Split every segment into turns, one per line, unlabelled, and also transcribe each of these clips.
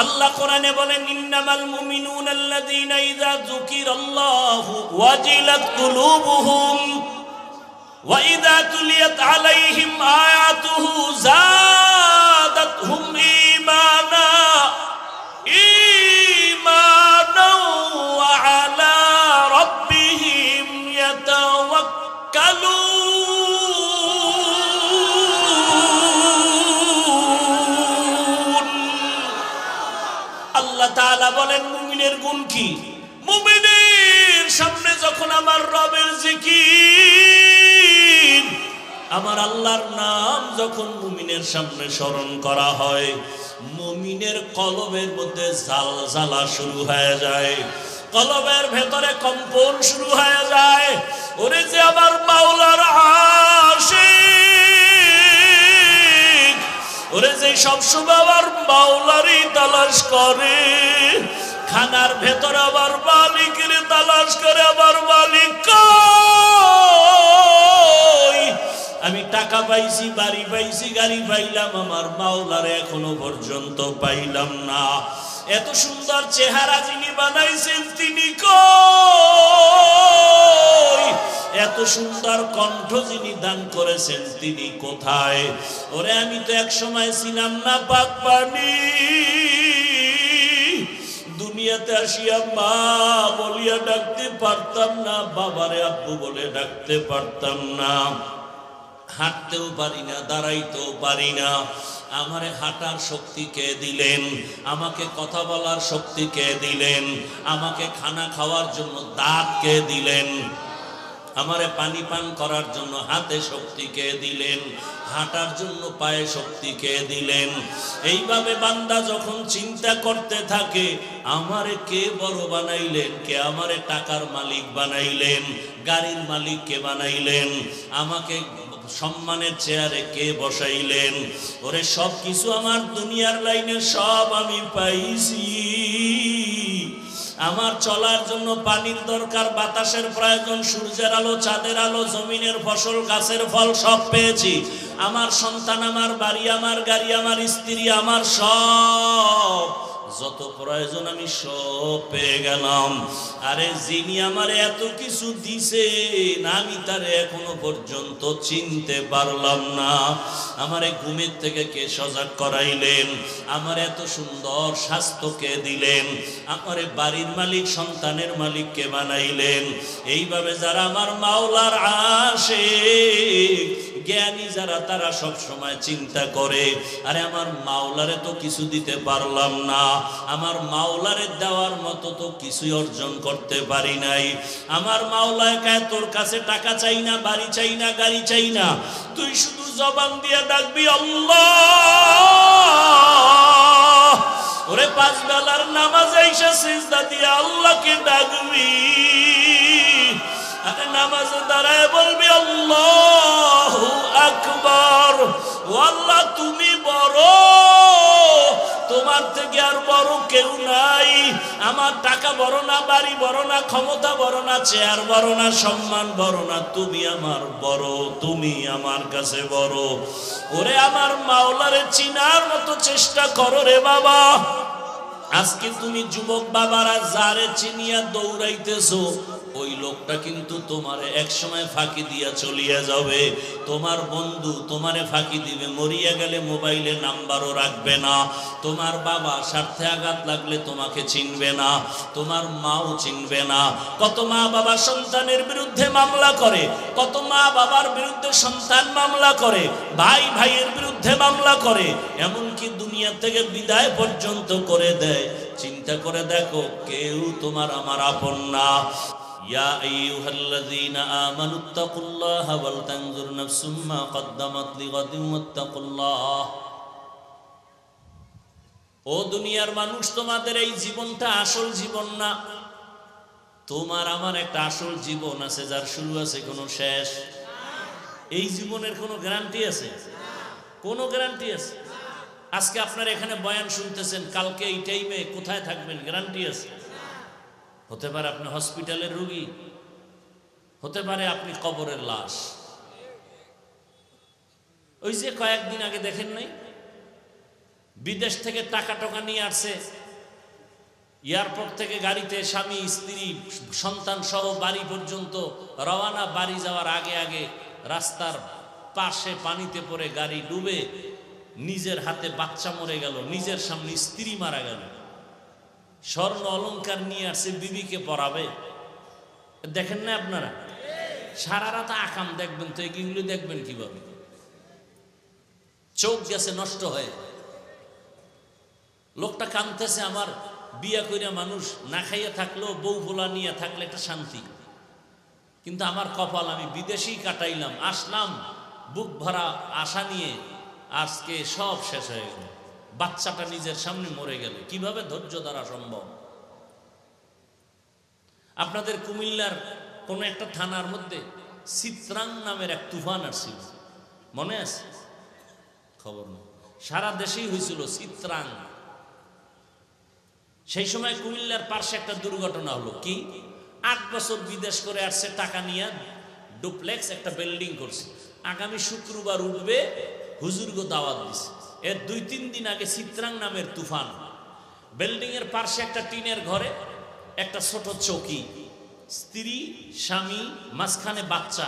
আল্লাহ কোরআনে বলেন ইন্নামাল মুমিনুনা আল্লাযীনা ইযা যুকিরাল্লাহু ওয়াজিলাত কুলুবুহুম ওয়া ইযা তুলিয়াত আলাইহিম আয়াতুহু যাদাতহুম ঈমানা ওয়া আলা রাব্বিহিম ইয়াতাওয়াক্কালুন। আল্লাহ তাআলা বলেন মুমিনের গুণ কি? মুমিনের সামনে যখন আমার রবের জিকির, আমার আল্লাহর নাম যখন মুমিনের সামনে স্মরণ করা হয়, মুমিনের কলবের মধ্যে জালজালা শুরু হয়ে যায়, কলবের ভেতরে কম্পন শুরু হয়ে যায়। ওরে যে আমার মাওলার আশিক, ওরে যে সবসময় আমার মাওলারই তালাশ করে, খানার ভেতর আবার মালিকের তালাশ করে, আমার মালিক কই? আমি টাকা পাইছি, বাড়ি পাইছি, গাড়ি পাইলাম, আমার মাওলারে এখনো পর্যন্ত পাইলাম না। এত সুন্দর চেহারা যিনি বানাইছেন তিনি কই? এত সুন্দর কণ্ঠ যিনি দান করেছেন তিনি কোথায়? ওরে আমি তো এক সময় ছিলাম না পাক পানি, দুনিয়াতে আসিয়া মা বলিয়া ডাকতে পারতাম না, বাবারে আব্বু বলে ডাকতে পারতাম না, হাঁটতেও পারি না, দাঁড়াইতেও পারি না। আমারে হাঁটার শক্তি কে দিলেন? আমাকে কথা বলার শক্তি কে দিলেন? আমাকে খানা খাওয়ার জন্য দাঁত কে দিলেন? আমারে পানি পান করার জন্য হাতে শক্তি কে দিলেন? হাঁটার জন্য পায়ে শক্তি কে দিলেন? এইভাবে বান্দা যখন চিন্তা করতে থাকে আমারে কে বড় বানাইলেন, কে আমারে টাকার মালিক বানাইলেন, গাড়ির মালিক কে বানাইলেন, আমাকে সম্মানের চেয়ারে কে বসাইলেন, ওরে সব কিছু আমার দুনিয়ার লাইনে সব আমি পাইছি। আমার চলার জন্য পানির দরকার, বাতাসের প্রয়োজন, সূর্যের আলো, চাঁদের আলো, জমিনের ফসল, গাছের ফল সব পেয়েছি। আমার সন্তান, আমার বাড়ি, আমার গাড়ি, আমার স্ত্রী, আমার সব যত প্রয়োজন আমি সব পেয়ে গেলাম। আরে যিনি আমারে এত কিছু দিছেন আমি তারে এখনো পর্যন্ত চিনতে পারলাম না। আমারে ঘুমের থেকে কে সজাগ করাইলেন? আমার এত সুন্দর স্বাস্থ্য কে দিলেন? আমারে বাড়ির মালিক, সন্তানের মালিক কে বানাইলেন? এইভাবে যারা আমার মাওলার আশিক, জ্ঞানী যারা, তারা সব সময় চিন্তা করে আরে আমার মাওলারে তো কিছু দিতে পারলাম না, আমার মাওলারে দেওয়ার মতো তো কিছুই অর্জন করতে পারি নাই। আমার মাওলায় কয় তোর কাছে টাকা চাই না, বাড়ি চাই না, গাড়ি চাই না, তুই শুধু জবান দিয়ে ডাকবি আল্লাহ। ওরে পাঁচ বেলার নামাজ আইসা সিজদা দিয়ে আল্লাহকে ডাকবি, আরে নামাজে দাঁড়ায় বলবি আল্লাহু আকবার। ও আল্লাহ তুমি বড়, তোমার থেকে আর বড় কেউ নাই। আমার টাকা বড় না, বাড়ি বড় না, ক্ষমতা বড় না, চেয়ার বড় না, সম্মান বড় না, তুমি আমার বড়, তুমি আমার কাছে বড়। ওরে আমার মাওলারে চিনার মতো চেষ্টা করো রে বাবা। আজকে তুমি যুবক বাবারা যারে চিনিয়া দৌড়াইতেছো, ওই লোকটা কিন্তু তোমারে এক সময় ফাঁকি দিয়া চলিয়া যাবে। তোমার বন্ধু তোমারে ফাঁকি দিবে, মরিয়া গেলে মোবাইলে নাম্বারও রাখবে না। তোমার বাবা স্বার্থে আঘাত লাগলে তোমাকে চিনবে না, তোমার মাও চিনবে না। কত মা বাবা সন্তানের বিরুদ্ধে মামলা করে, কত মা বাবার বিরুদ্ধে সন্তান মামলা করে, ভাই ভাইয়ের বিরুদ্ধে মামলা করে, এমনকি দুনিয়া থেকে বিদায় পর্যন্ত করে দেয়। চিন্তা করে দেখো, কেউ তোমার আমার আপন না। ইয়া আইয়ুহাল্লাযীনা আমানুত্তাকুল্লাহা ওয়াল তানজুর নাফসুম মা কদ্দামাত লিগাদিন ওয়াত্তাকুল্লাহ। ও দুনিয়ার মানুষ, তোমাদের এই জীবনটা আসল জীবন না। তোমার আমার একটা আসল জীবন আছে, যার শুরু আছে কোনো শেষ। এই জীবনের কোনো গ্যারান্টি আছে? কোনো গ্যারান্টি আছে? আজকে আপনারা এখানে বয়ান শুনতেছেন, কালকে এই টাইমে কোথায় থাকবেন গ্যারান্টি আছে? হতে পারে আপনি হসপিটালের রোগী, হতে পারে আপনি কবরের লাশ। ওই যে কয়েকদিন আগে দেখেন নাই বিদেশ থেকে টাকা টাকা নিয়ে আসছে, এয়ারপোর্ট থেকে গাড়িতে স্বামী স্ত্রী সন্তান সহ বাড়ি পর্যন্ত রওনা। বাড়ি যাওয়ার আগে আগে রাস্তার পাশে পানিতে পড়ে গাড়ি ডুবে, নিজের হাতে বাচ্চা মরে গেল, নিজের সামনে স্ত্রী মারা গেল। স্বর্ণ অলংকার নিয়ে আসছে, বিবিকে পরাবে। দেখেন না আপনারা? সারা রাত আকাম দেখবেন তো, এগুলো দেখবেন কিভাবে? চোখ গেছে নষ্ট হয়ে। লোকটা কাঁদতেছে, আমার বিয়া কইরা মানুষ না খাইয়া থাকলেও বউ ভোলা নিয়ে থাকলে একটা শান্তি, কিন্তু আমার কপাল, আমি বিদেশেই কাটাইলাম, আসলাম বুক ভরা আশা নিয়ে, আজকে সব শেষ হয়ে গেল। বাচ্চাটা নিজের সামনে মরে গেল, কিভাবে ধৈর্য ধরা সম্ভব? আপনাদের কুমিল্লার কোন একটা থানার মধ্যে চিত্রাং নামের এক তুফান আসছিল, মনে আছে? খবর নেই, সারা দেশেই হয়েছিল চিত্রাং। সেই সময় কুমিল্লার পাশে একটা দুর্ঘটনা হলো। কি? 8 বছর বিদেশ করে আসছে, টাকা নিয়ে ডুপ্লেক্স একটা বিল্ডিং করছে, আগামী শুক্রবার উঠবে, হুজুরগো দাওয়াত দিছে। এর 2-3 দিন আগে চিত্রাং নামের তুফান। বিল্ডিং এর পাশে একটা টিনের ঘরে একটা ছোট চৌকি, স্ত্রী স্বামী, মাঝখানে বাচ্চা,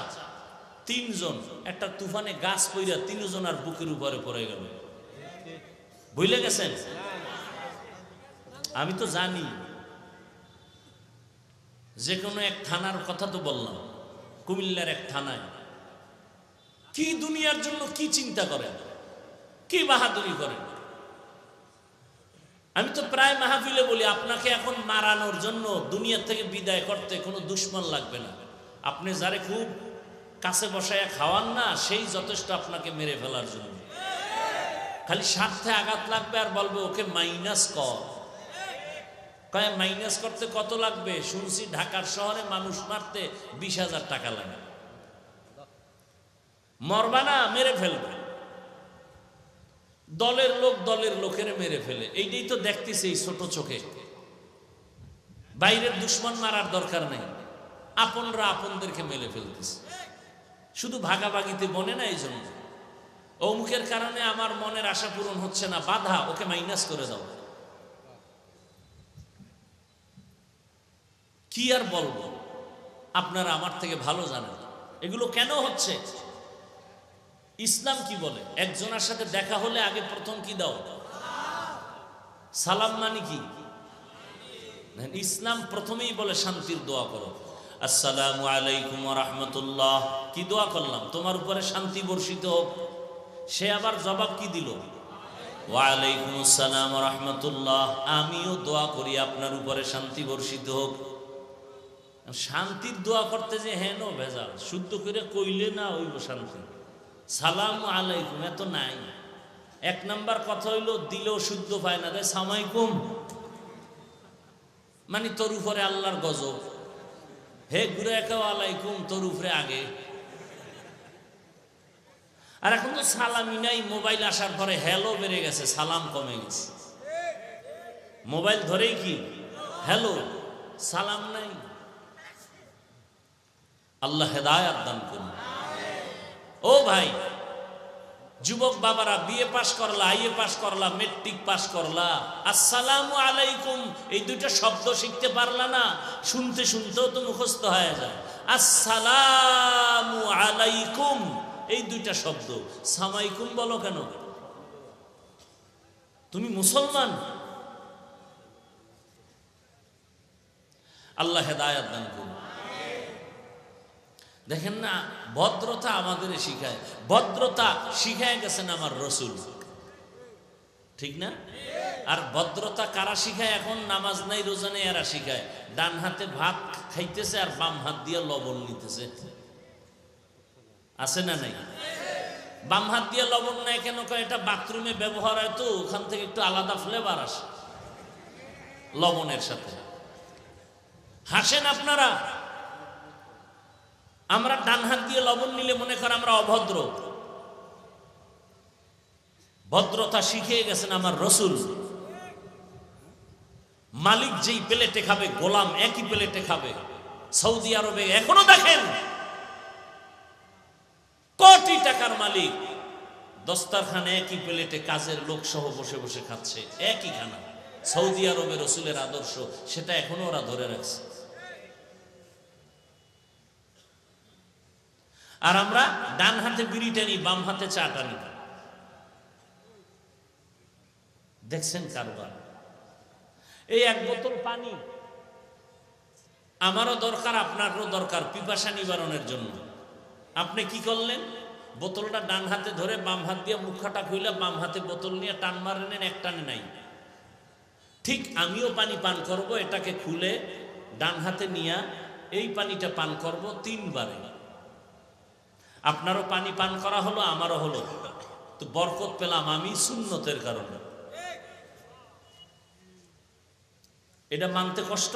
3 জন। একটা তুফানে গাছ পইরা 3 জনের বুকের উপরে পড়ে গেল। ভুলে গেছেন? আমি তো জানি, যে কোনো এক থানার কথা তো বললাম, কুমিল্লার এক থানায়। কি দুনিয়ার জন্য কি চিন্তা করেন, কি বাহাদুরি করেন? আমি তো প্রায় মাহফিলে বলি, আপনাকে এখন মারানোর জন্য, দুনিয়া থেকে বিদায় করতে কোনো দুশ্মন লাগবে না। আপনি যারে খুব কাছে বসায় খাওয়ান না, সেই যথেষ্ট আপনাকে মেরে ফেলার জন্য। খালি স্বার্থে আঘাত লাগবে আর বলবে ওকে মাইনাস কর। কয় মাইনাস করতে কত লাগবে? শুনছি ঢাকার শহরে মানুষ মারতে 20,000 টাকা লাগে। মরবা না, মেরে ফেলবে। দলের লোক দলের লোকের মেরে ফেলে, এইটাই তো দেখতেছে এই ছোট চোখে। বাইরের দুশ্মন মারার দরকার নেই, আপনরা আপনদেরকে মেরে ফেলতেছে। শুধু ভাগাভাগিতে বনে না, এই জন্য অমুকের কারণে আমার মনের আশা পূরণ হচ্ছে না, বাধা, ওকে মাইনাস করে দাও। কি আর বলবো, আপনারা আমার থেকে ভালো জানেন এগুলো কেন হচ্ছে। ইসলাম কি বলে? একজনের সাথে দেখা হলে আগে প্রথম কি দাও? সালাম। মানে কি? ইসলাম প্রথমেই বলে শান্তির দোয়া করো, আসসালামু আলাইকুম ওয়া রাহমাতুল্লাহ। কি দোয়া করলাম? তোমার উপরে শান্তি বর্ষিত হোক। সে আবার জবাব কি দিল? ওয়া আলাইকুম আসসালাম ওয়া রাহমাতুল্লাহ, আমিও দোয়া করি আপনার উপরে শান্তি বর্ষিত হোক। শান্তির দোয়া করতে যে হেন ভেজাল, শুদ্ধ করে কইলে না হইব শান্তি। সালাম আলাইকুম এত নাই। 1 নাম্বার কথা হইলো, দিলেও শুদ্ধ পায় না, দেয় সামাইকুম, মানে তোর উপরে আল্লাহর গজব। হে ঘুরে একাও আলাইকুম, তোর উপরে আগে। আর এখন তো সালামই নাই, মোবাইল আসার পরে হ্যালো বেড়ে গেছে, সালাম কমে গেছে। মোবাইল ধরেই কি হ্যালো, সালাম নাই। আল্লাহ হেদায়েত দান করুন। ও ভাই, যুবক বাবারা, বিএ পাস করলা, আইএ পাস করলা, মেট্রিক পাস করলা, আসসালামু আলাইকুম এই 2টা শব্দ শিখতে পারলা না, শুনতে শুনতেও তো মুখস্থ হয়ে যায়। আসসালামু আলাইকুম এই 2টা শব্দ, সামাইকুম বলো কেন? তুমি মুসলমান? আল্লাহ হেদায়েত দান করুন। দেখেন না, ভদ্রতা আমাদের শিখায়, ভদ্রতা শিখায় গেছেন আমার রসুল, ঠিক না? আর ভদ্রতা কারা শিখায়? এখন নামাজ নাই রোজা নেই এরা শিখায়। ডান হাতে ভাত খাইতেছে আর বাম হাত দিয়ে লবণ নিতেছে, আছে না নাই? বাম হাত দিয়ে লবণ নেয় কেন? এটা বাথরুমে ব্যবহার হয়, তো ওখান থেকে একটু আলাদা ফ্লেভার আসে লবণের সাথে। হাসেন আপনারা। আমরা ডান হাত দিয়ে লবণ নিলে মনে করেন আমরা অভদ্র। ভদ্রতা শিখিয়ে গেছেন আমার রসুল। মালিক যেই প্লেটে খাবে, গোলাম একই প্লেটে খাবে। সৌদি আরবে এখনো দেখেন কোটি টাকার মালিক দস্তারখানে একই প্লেটে কাজের লোক সহ বসে বসে খাচ্ছে একই খানা। সৌদি আরবে রসুলের আদর্শ সেটা এখনো ওরা ধরে রাখছে। আর আমরা ডান হাতে বিড়ি টানি, বাম হাতে চা টানি। দেখছেন কারবার। এই এক বোতল পানি আমারও দরকার, আপনারও দরকার পিপাসা নিবারণের জন্য। আপনি কি করলেন? বোতলটা ডান হাতে ধরে বাম হাত দিয়ে মুখাটা খুইলা বাম হাতে বোতল নিয়ে টান মারেন, এক টানে নাই। ঠিক আমিও পানি পান করব, এটাকে খুলে ডান হাতে নিয়ে এই পানিটা পান করব 3 বারে। আপনারও পানি পান করা হলো, আমারও হলো, তো বরকত পেলাম আমি সুন্নতের কারণে। এটা মানতে কষ্ট?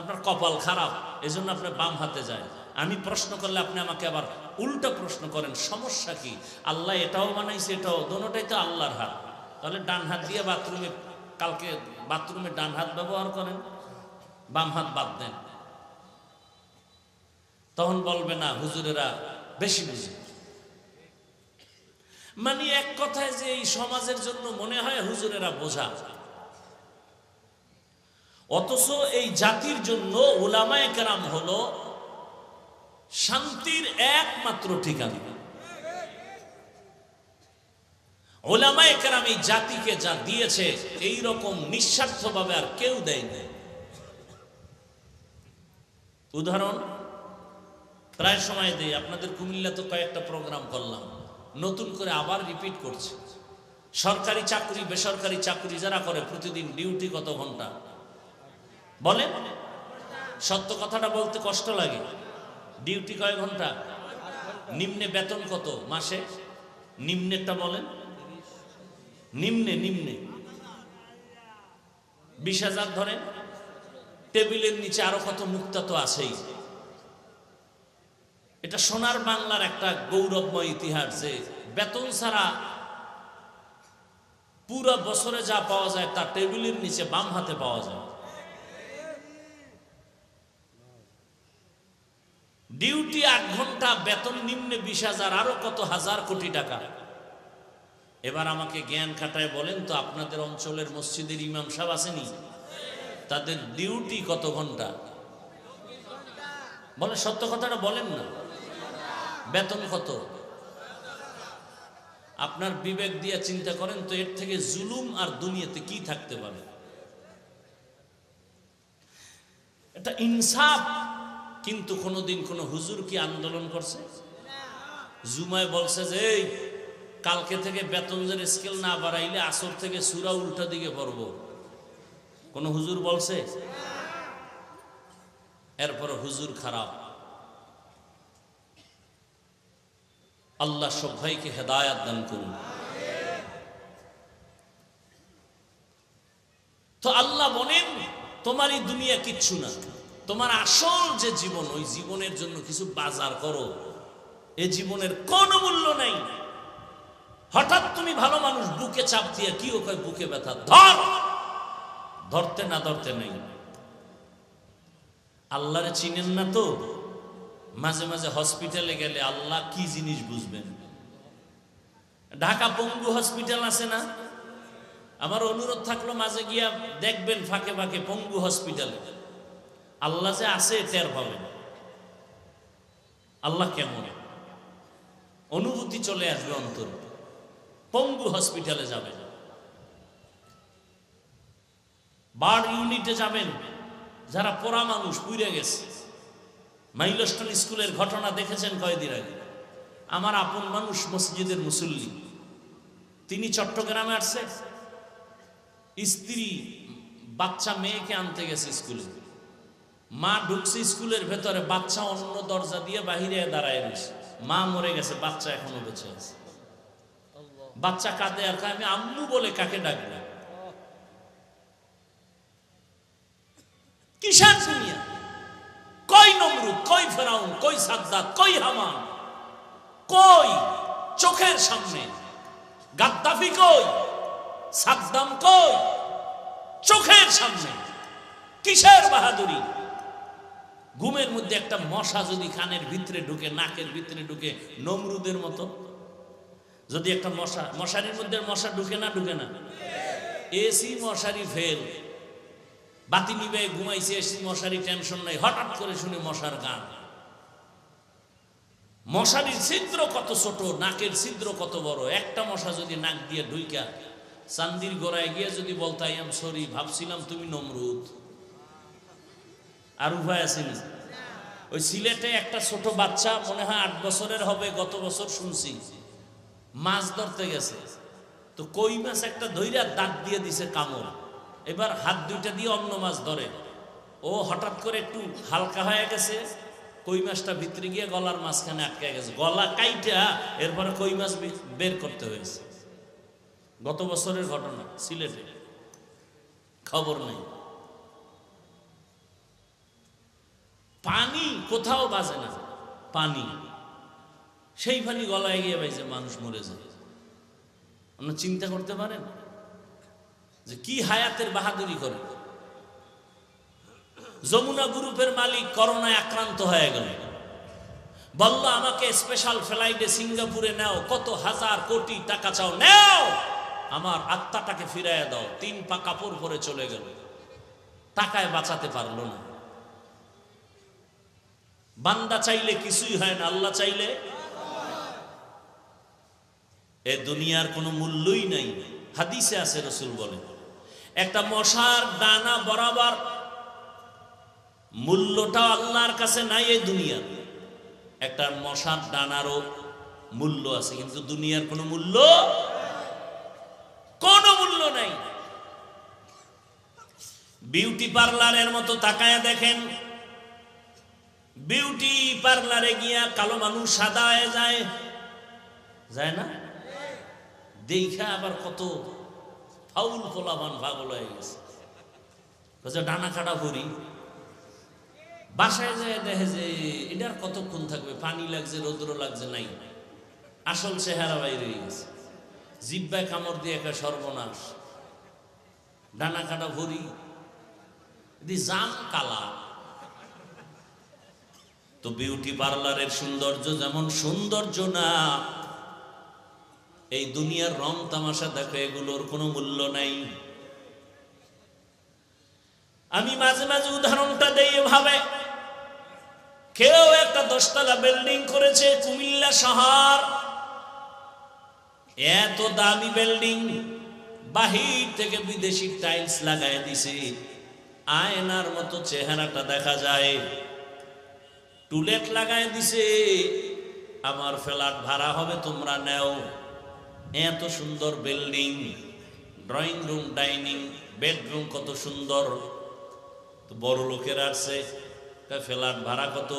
আপনার কপাল খারাপ, এজন্য আপনি বাম হাতে যায়। আমি প্রশ্ন করলে আপনি আমাকে আবার উল্টা প্রশ্ন করেন, সমস্যা কি? আল্লাহ এটাও বানাইছে, এটাও, দোনোটাই তো আল্লাহর হাত। তাহলে ডান হাত দিয়ে বাথরুমে, কালকে বাথরুমে ডান হাত ব্যবহার করেন, বাম হাত বাদ দেন। তখন বলবে না হুজুরেরা বেশি বুঝে। মানে এক কথায় যে এই সমাজের জন্য মনে হয় হুজুরেরা বোঝা, অথচ এই জাতির জন্য উলামায়ে কেরাম হলো শান্তির একমাত্র ঠিকানা। উলামায়ে কেরাম এই জাতিকে যা দিয়েছে এই রকম নিঃস্বার্থভাবে আর কেউ দেয়নি। উদাহরণ প্রায় সময় দেই, আপনাদের কুমিল্লা তো কয়েকটা প্রোগ্রাম করলাম, নতুন করে আবার রিপিট করছে। সরকারি চাকরি বেসরকারি চাকরি যারা করে প্রতিদিন ডিউটি কত ঘন্টা বলেন? সত্য কথাটা বলতে কষ্ট লাগে। ডিউটি কয় ঘন্টা? নিম্নে বেতন কত মাসে? নিম্নেরটা বলেন। নিম্নে 20,000 ধরেন। টেবিলের নিচে আরো কত মুক্তা তো আছেই। এটা সোনার বাংলার একটা গৌরবময় ইতিহাস যে বেতন ছাড়া পুরো বছরে যা পাওয়া যায় তা টেবিলের নিচে বাম হাতে পাওয়া যায়। ডিউটি 8 ঘন্টা, বেতন নিম্নে 20,000, আরো কত হাজার কোটি টাকা। এবার আমাকে জ্ঞান খাটায় বলেন তো, আপনাদের অঞ্চলের মসজিদের ইমাম সাহেব আসেনি, তাদের ডিউটি কত ঘন্টা? বলে সত্য কথাটা বলেন না। বেতন কত? আপনার বিবেক দিয়ে চিন্তা করেন তো, এর থেকে জুলুম আর দুনিয়াতে কি থাকতে পারে? এটা ইনসাফ। কিন্তু কোনোদিন কোন হুজুর কি আন্দোলন করছে? জুমায় বলছে যে এই কালকে থেকে বেতনের স্কেল না বাড়াইলে আসর থেকে সূরা উল্টা দিকে পড়ব? কোন হুজুর বলছে? এরপর হুজুর খারাপ। আল্লাহ সব ভাইকে হেদায়েত দান করুন। তো আল্লাহ বলেন তোমার এই দুনিয়া কিচ্ছু না, তোমার আসল যে জীবন, ওই জীবনের জন্য কিছু বাজার করো। এই জীবনের কোনো মূল্য নাই। হঠাৎ তুমি ভালো মানুষ, বুকে চাপ দিয়ে কি ও কয় বুকে ব্যথা, ধরতে না ধরতে নেই। আল্লাহরে চিনেন না তো, মাঝে মাঝে হসপিটালে গেলে আল্লাহ কি জিনিস বুঝবেন। ঢাকা পঙ্গু হসপিটাল আছে না? আমার অনুরোধ থাকলো মাঝে গিয়া দেখবেন ফাঁকে ফাঁকে পঙ্গু হসপিটালে আল্লাহ যে আছে টের পাবেন। আল্লাহ কেমন, অনুভূতি চলে আসবে অন্তর। পঙ্গু হসপিটালে যাবেন, বার্ড ইউনিটে যাবেন, যারা পোড়া মানুষ পুড়ে গেছে। মাইলস্টোন স্কুলের ঘটনা দেখেছেন কয়েকদিন আগে। আমার আপন মানুষ, মসজিদের মুসল্লি, তিনি চট্টগ্রামে আসছে, স্ত্রী বাচ্চা মেয়েকে আনতে গেছে স্কুলে। মা ঢুকছে স্কুলের ভেতরে, বাচ্চা অন্য দরজা দিয়ে বাহিরে দাঁড়ায় রয়েছে। মা মরে গেছে, বাচ্চা এখনো বেঁচে আছে। বাচ্চা কাঁদে আর আমি আম্মু বলে কাকে ডাকবে? কিসের দুনিয়া? কই নমরুদ, কই ফেরাউন, কই সাদ্দাত, কই হামান, কই চোখের সামনে? গাদ্দাফি কই, সাদ্দাম কই, চোখের সামনে। কিসের বাহাদুরি? ঘুমের মধ্যে একটা মশা যদি কানের ভিতরে ঢুকে, নাকের ভিতরে ঢুকে, নমরুদের মতো। যদি একটা মশারির মধ্যে মশা ঢুকে না এসি মশারি ফেল, বাতি নিবে ঘুমাইছে, এসি মশারি টেনশন নাই, হঠাৎ করে শুনে মশার গান। মশারির ছিদ্র কত ছোট, নাকের ছিদ্র কত বড়। একটা মশা যদি নাক দিয়ে ঢুইকা চান্দির গোড়ায় গিয়ে যদি বলতে আই এম সরি, ভাবছিলাম তুমি নমরুদ, আর উপায় আছে না? ওই সিলেটে একটা ছোট বাচ্চা, মনে হয় 8 বছরের হবে, গত বছর শুনছি, মাছ ধরতে গেছে, তো কই মাছ একটা ধইরা দাঁত দিয়ে দিছে কামড়, এবার হাত দুইটা দিয়ে অন্য মাছ ধরে, ও হঠাৎ করে একটু হালকা হয়ে গেছে, কই মাছটা ভিতরে গিয়ে গলার মাঝখানে আটকে গেছে, গলা কাইটা এরপরে কই মাছ বের করতে হয়েছে। গত বছরের ঘটনা সিলেটে, খবর নেই। পানি কোথাও বাজে না, পানি, সেই পানি গলায় গিয়ে বাইছে, মানুষ মরে যায়। আপনারা চিন্তা করতে পারেন যে কি হায়াতের বাহাদুরি করে। যমুনা গ্রুপের মালিক করোনায় আক্রান্ত হয়ে গেল, বলল আমাকে স্পেশাল ফ্লাইটে সিঙ্গাপুরে নাও, কত হাজার কোটি টাকা চাও নাও, আমার আত্মাটাকে ফিরাইয়া দাও। 3 পা কাপড় পরে চলে গেল, টাকায় বাঁচাতে পারলো না। বান্দা চাইলে কিছুই হয় না, আল্লাহ চাইলে। এ দুনিয়ার কোনো মূল্যই নাই। হাদিসে আছে, রাসূল বলেন একটা মশার দানা বরাবর মূল্যটা আল্লাহর কাছে নাই। এই দুনিয়ার একটা মশার দানারও মূল্য আছে, কিন্তু দুনিয়ার কোনো মূল্য নাই। বিউটি পার্লারের মতো তাকায়া দেখেন, বিউটি পার্লারে গিয়া কালো মানুষ সাদা হয়ে যায় না? দেখা আবার কত ফাউল পোলাবান পাগল হয়ে গেছে, ডানা কাটা ভরি। বাসায় যায় দেখে যে এটার কতক্ষণ থাকবে, পানি লাগছে, রৌদ্র লাগছে, নাই, আসল চেহারা বাইরে গেছে, জিব্বায় কামড় দিয়ে একটা সর্বনাশ, ডানা কাটা ভরি, জাম কালা। তো বিউটি পার্লারের সৌন্দর্য যেমন সৌন্দর্য না, এই দুনিয়ার রং তামাশা দেখো, এগুলোর কোনো মূল্য নাই। আমি মাঝে মাঝে উদাহরণটা দেই এভাবে, কেউ একটা 10 তলা বিল্ডিং করেছে কুমিল্লা শহর, এত দামি বিল্ডিং, বাহির থেকে বিদেশি টাইলস লাগায় দিছে, আয়নার মতো চেহারাটা দেখা যায়, টুলেট লাগায় দিছে, আমার ফ্ল্যাট ভাড়া হবে, তোমরা নেও। এত সুন্দর building, drawing room, dining, bedroom কত সুন্দর। তো বড় লোকের আসছে, ফ্ল্যাট ভাড়া কত?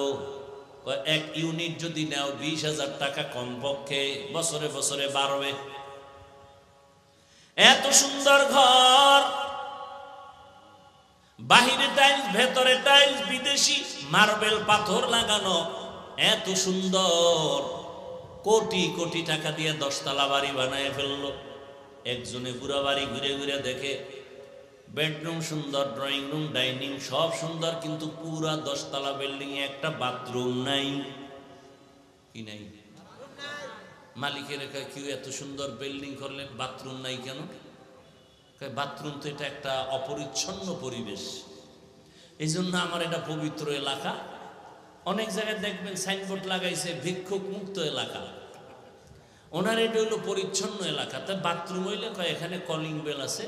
1 ইউনিট যদি নেও 20,000 টাকা কমপক্ষে, বছরে বছরে বাড়বে। এত সুন্দর ঘর, বাহিরে টাইলস, ভেতরে টাইলস, বিদেশি মার্বেল পাথর লাগানো, এত সুন্দর, কোটি কোটি টাকা দিয়ে 10 তলা বাড়ি বানায় ফেললো। একজনে পুরা বাড়ি ঘুরে ঘুরে দেখে, বেডরুম সুন্দর, ড্রয়িং রুম, ডাইনিং সব সুন্দর, কিন্তু পুরা 10 তলা বিল্ডিং এ একটা বাথরুম নাই। কি নাই? মালিকের কেউ এত সুন্দর বিল্ডিং করলেন, বাথরুম নাই কেন? বাথরুম তো এটা একটা অপরিচ্ছন্ন পরিবেশ, এই জন্য আমার এটা পবিত্র এলাকা। অনেক জায়গায় দেখবেন সাইনবোর্ড লাগাইছে ভিক্ষুক মুক্ত এলাকা, ওনার এটা হলো পরিচ্ছন্ন এলাকা। তা বাথরুম হইলে এখানে কলিং বেল আছে,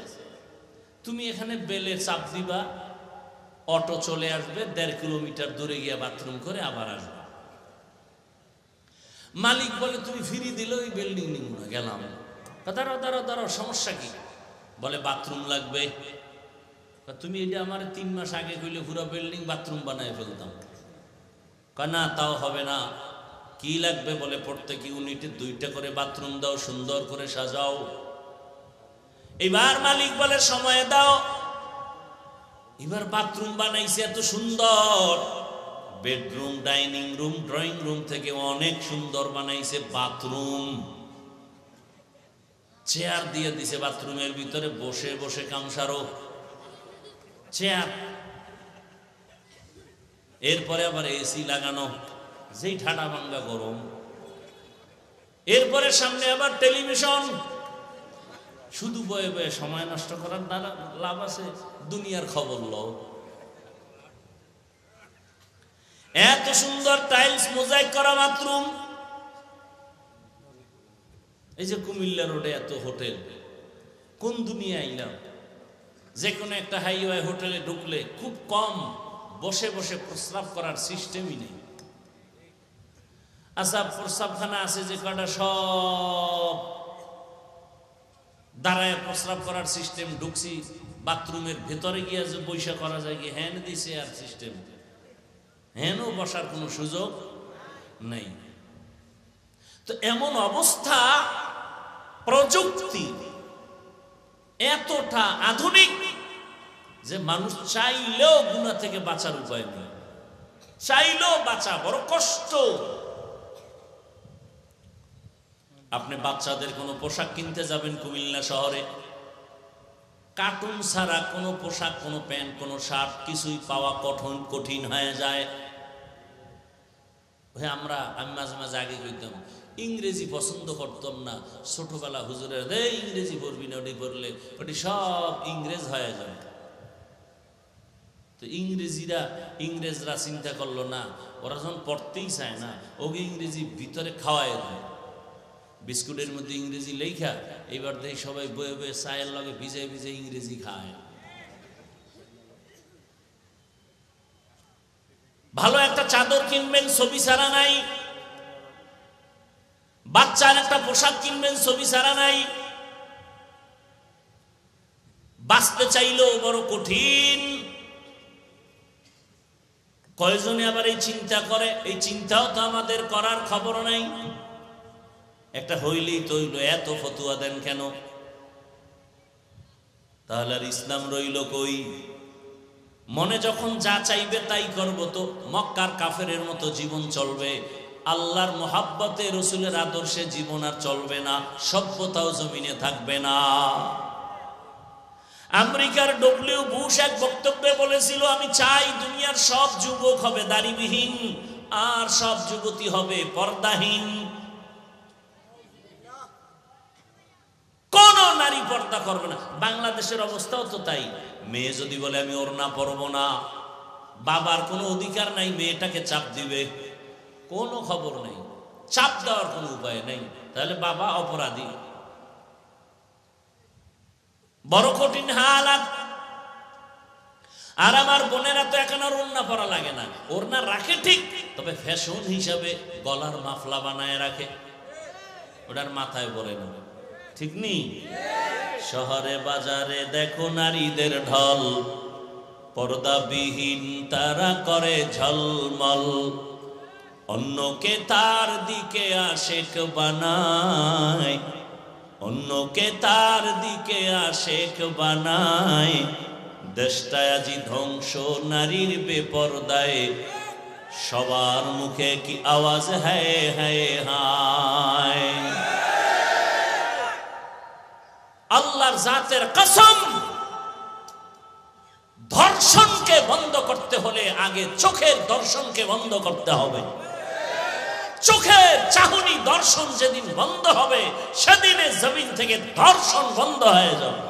তুমি এখানে বেলে চাপ দিবা, অটো চলে আসবে, 1.5 কিলোমিটার দূরে গিয়ে বাথরুম করে আবার আসবে। মালিক বলে তুমি ফ্রি দিলে ওই বিল্ডিং নিব না, গেলাম। দাঁড়াও দাঁড়াও দাঁড়াও, সমস্যা কি? বলে বাথরুম লাগবে। তুমি এটা আমার 3 মাস আগে কইলে পুরো বিল্ডিং বাথরুম বানায় ফেলতাম। না, তাও হবে না। কি লাগবে? বলে প্রত্যেক ইউনিটে 2টা করে বাথরুম দাও, সুন্দর করে সাজাও। এবার মালিক বলে সময় দাও। এবার বাথরুম বানাইছে এত সুন্দর, bedroom, dining room, drawing room থেকে অনেক সুন্দর বানাইছে বাথরুম। চেয়ার দিয়ে দিছে বাথরুমের ভিতরে, বসে বসে কামসারো চেয়ার। এরপরে আবার এসি লাগানো, যেই ঠাডা ভাঙ্গা গরম, এরপরে সামনে আবার টেলিভিশন। শুধু বয়ে বয়ে সময় নষ্ট করার দ্বারা লাভ আছে? দুনিয়ার খবর লও। এত সুন্দর টাইলস মোজাইক করা বাথরুম, এই যে কুমিল্লা রোডে এত হোটেল, কোন দুনিয়া আইলাম? যে কোনো একটা হাইওয়ে হোটেলে ঢুকলে খুব কম বসে বসে প্রস্রাব করার সিস্টেমই নেই। আচ্ছা, প্রস্রাবখানা আছে যে কটা, সব দাঁড়ায় প্রস্রাব করার সিস্টেম। ঢুকছি বাথরুমের ভেতরে গিয়ে যে বৈশা করা যায় কি, হ্যান দিছে আর সিস্টেম, হ্যানও বসার কোনো সুযোগ নেই। তো এমন অবস্থা, প্রযুক্তি এতটা আধুনিক যে মানুষ চাইলেও গুনাহ থেকে বাঁচার উপায় নেই, চাইলেও বাঁচা বড় কষ্ট। আপনি বাচ্চাদের কোনো পোশাক কিনতে যাবেন কুমিল্লা শহরে, কার্টুন ছাড়া কোনো পোশাক, কোনো প্যান্ট, কোনো শার্ট কিছুই পাওয়া কঠিন হয়ে যায়। আমি মাঝে মাঝে আগে কইতাম, ইংরেজি পছন্দ করতাম না। ছোটবেলা হুজুরের ইংরেজি পড়বি না, ওটি পড়লে ওটি সব ইংরেজ হয়ে যায়। তো ইংরেজরা চিন্তা করলো না, ওরা যখন পড়তেই চায় না, ওকে ইংরেজি ভিতরে খাওয়ায় দেয়। বিস্কুটের মধ্যে ইংরেজি লেখা, এইবার দেখি সবাই বয়ে বয়ে চায়ের লগে ভিজে ভিজে ইংরেজি খায়। ভালো একটা চাদর কিনবেন, ছবি ছাড়া নাই। বাচ্চার একটা পোশাক কিনবেন, ছবি ছাড়া নাই। বাঁচতে চাইলেও বড় কঠিন। কয়জনে আবার এই চিন্তা করে? এই চিন্তাও তো আমাদের করার খবর নাই। একটা হইলেই তো হইল, এত ফতুয়া দেন কেন? তাহলে আর ইসলাম রইল কই? মনে যখন যা চাইবে তাই করব, তো মক্কার কাফেরের মতো জীবন চলবে। আল্লাহর মোহাব্বতে, রসুলের আদর্শে জীবন আর চলবে না, সভ্যতাও জমিনে থাকবে না। আমেরিকার ডব্লিউ বুশ এক বক্তব্যে বলেছিল, আমি চাই দুনিয়ার সব যুবক হবে দাড়িবিহীন, আর সব যুবতী হবে পর্দাহীন। কোন নারী পর্দা করবে না। বাংলাদেশের অবস্থাও তো তাই। মেয়ে যদি বলে আমি ওড়না পরবো না, বাবার কোনো অধিকার নাই মেয়েটাকে চাপ দিবে, কোনো খবর নেই, চাপ দেওয়ার কোনো উপায় নেই। তাহলে বাবা অপরাধী। বড় কঠিন হালাত। আর আমার বোনেরা তো এখন আর ওড়না পরা লাগে না। ওড়না রাখে ঠিক, তবে ফ্যাশন হিসাবে গলার মাফলা বানায় রাখে, ওটার মাথায় পরে না। ঠিক নেই? শহরে বাজারে দেখো নারীদের ঢল, পর্দাবিহীন তারা করে ঝলমল। অন্যকে তার দিকে আশেক বানায়, অন্যকে তার দিকে আশেক বানায়। দেশটা আজি ধ্বংস নারীর বেপরদায়, সবার মুখে কি আওয়াজ হায় হায় হায়। আল্লাহর জাতের কসম, ধর্ষণকে বন্ধ করতে হলে আগে চোখের দর্শনকে বন্ধ করতে হবে। চোখের চাহনি দর্শন যেদিন বন্ধ হবে, সেদিনে জমিন থেকে ধর্ষণ বন্ধ হয়ে যাবে।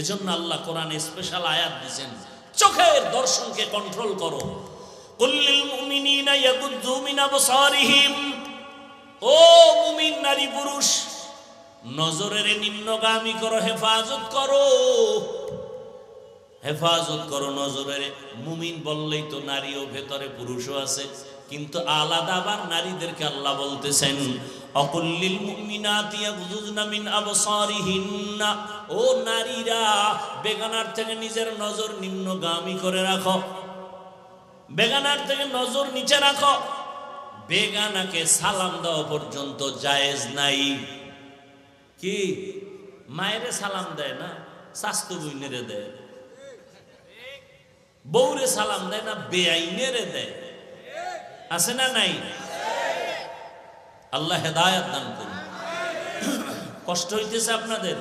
এজন্য আল্লাহ কোরআনে স্পেশাল আয়াত দিয়েছেন, চোখের দর্শনকে কন্ট্রোল করো। কুল্লিল মুমিনিনা ইয়াগুদ্দু মিন আবসারিহিম, ও মুমিন নারী পুরুষ, নজরের নিম্নগামী করো, হেফাজত করো, হেফাজত করো নজরের। মুমিন বললেই তো নারীও ভেতরে পুরুষও আছে, কিন্তু আলাদা আবার নারীদেরকে আল্লাহ বলতেছেন অকুল্লিল মুমিনাতি ইয়াগুযুজনা মিন আবসারিহিন্না, ও নারীরা বেগানার থেকে নিজের নজর নিম্নগামী করে রাখো, বেগানার থেকে নজর নিচে রাখো। বেগানাকে সালাম দেওয়া পর্যন্ত জায়েজ নাই। কি মায়েরে সালাম দেয় না, শাস্তু বইনেরে দেয়, বউরে সালাম দেয় না, বেআইনেরে দেয়, আছে না নাই? আল্লাহ হেদায়েত দান করুন। কষ্ট হইতেছে আপনাদের?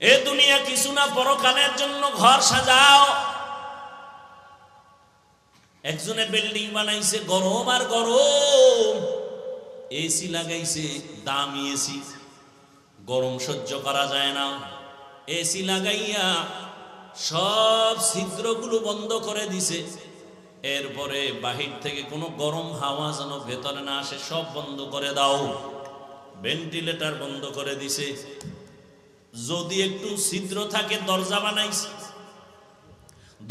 এ দুনিয়া কিছু না, পরকালের জন্য ঘর সাজাও। একজনে বিল্ডিং বানাইছে, গরম আর গরম, এসি লাগাইছে, দামি এসি, গরম সহ্য করা যায় না। এসি লাগাইয়া সব ছিদ্রগুলো বন্ধ করে দিছে। এরপরে বাহির থেকে কোনো গরম হাওয়া যেন ভেতরে না আসে, সব বন্ধ করে দাও। ভেন্টিলেটর বন্ধ করে দিছে। যদি একটু ছিদ্র থাকে দরজা বানাইছে,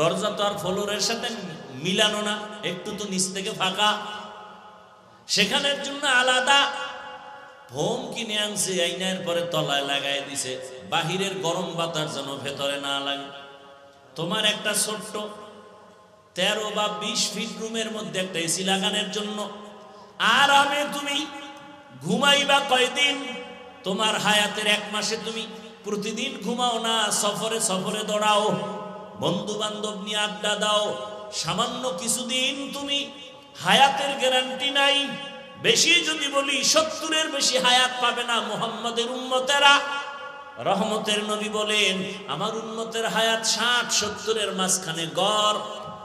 দরজা তো আর ফ্লোরের সাথে মিলানো না, একটু তো নিচ থেকে ফাঁকা, সেখানের জন্য আলাদা ফোম কিনে আনছে, আইনার পরে তলায় লাগাই দিছে, বাহিরের গরম বাতাস যেন ভেতরে না লাগে। তোমার একটা ছোট্ট 13 বা 20 ফিট রুমের মধ্যে একটা এসি লাগানোর জন্য আরামে তুমি ঘুমাইবা কয়দিন? তোমার হায়াতের 1 মাসে তুমি প্রতিদিন ঘুমাও না, সফরে সফরে দৌড়াও, বন্ধু বান্ধব নিয়ে আড্ডা দাও, সামান্য কিছুদিন তুমি হায়াতের গ্যারান্টি নাই। বেশি যদি বলি 70-এর বেশি হায়াত পাবে না মুহাম্মাদের উম্মতেরা। রহমতের নবী বলেন আমার উম্মতের হায়াত 60-70-এর মাঝখানে গড়।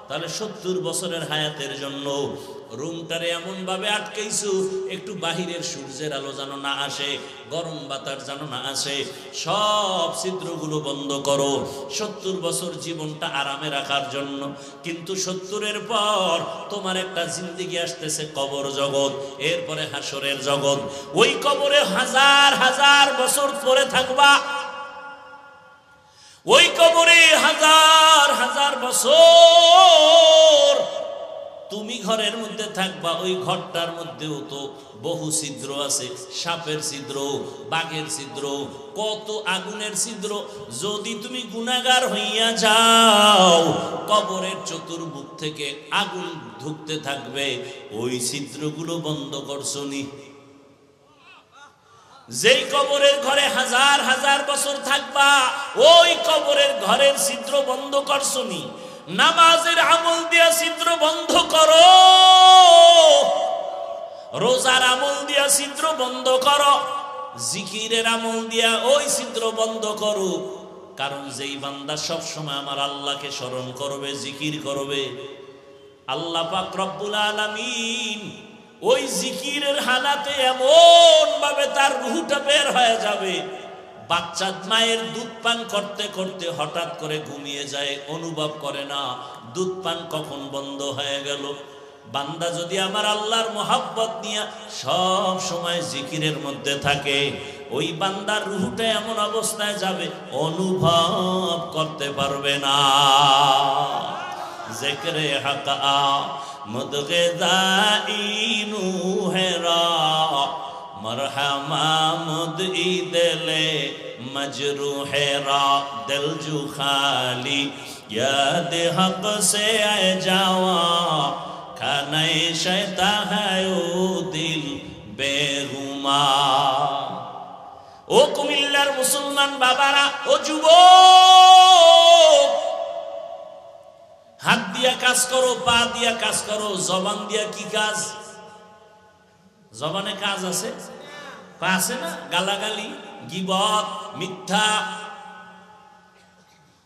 তাহলে 70 বছরের হায়াতের জন্য রুমটারে এমন ভাবে আটকাইছো, একটু বাহিরের সূর্যের আলো যেন না আসে, গরম বাতাস যেন না আসে, সব ছিদ্রগুলো বন্ধ করো 70 বছর জীবনটা আরামে রাখার জন্য। কিন্তু 70-এর পর তোমার একটা জিন্দেগি আসতেছে, কবর জগৎ, এরপরে হাসরের জগৎ। ওই কবরে হাজার হাজার বছর পরে থাকবা, ওই কবরে হাজার হাজার বছর তুমি ঘরের মধ্যে থাকবা। ওই ঘরটার মধ্যেও তো বহু ছিদ্র আছে, সাপের ছিদ্র, বাঘের ছিদ্র, কত আগুনের ছিদ্র। যদি তুমি গুনাহগার হইয়া যাও, কবরের চতুর্মুখ থেকে আগুন ঢুকতে থাকবে, ওই ছিদ্রগুলো বন্ধ করছো নি? যেই কবরের ঘরে হাজার হাজার বছর থাকবা, ওই কবরের ঘরের ছিদ্র বন্ধ করছো নি? নামাজের আমল দিয়া ছিদ্র বন্ধ করো, রোজার আমল দিয়া ছিদ্র বন্ধ করো, জিকিরের আমল দিয়া ওই ছিদ্র বন্ধ করো। কারণ যেই বান্দা সব সময় আমার আল্লাহকে স্মরণ করবে, জিকির করবে, আল্লাহ পাক রব্বুল আলামিন ওই জিকিরের হালাতে এমন ভাবে তার রূহটা বের হয়ে যাবে, বাচ্চা মায়ের দুধ পান করতে করতে হঠাৎ করে ঘুমিয়ে যায়, অনুভব করে না দুধ পান কখন বন্ধ হয়ে গেল। বান্দা যদি আমার আল্লাহর মোহাব্বত নিয়ে সব সময় জিকিরের মধ্যে থাকে, ওই বান্দার রূহটা এমন অবস্থায় যাবে অনুভব করতে পারবে না। জিকরে হাকা মুদগিদাইনু হেরা मरहमा मुद दिले मजरूहेरा दिल जु खाली याद हक से आए जावा खाने शैता है ओ दिल बेरुमा। ओ कुमिल्लार मुसलमान बाबारा, ओ যুবক, হাত দিয়া কাজ করো, পা দিয়া কাজ করো, জবান দিয়া কি কাজ? জবানে কাজ আছে, আছে না? গালাগালি, গীবত, মিথ্যা।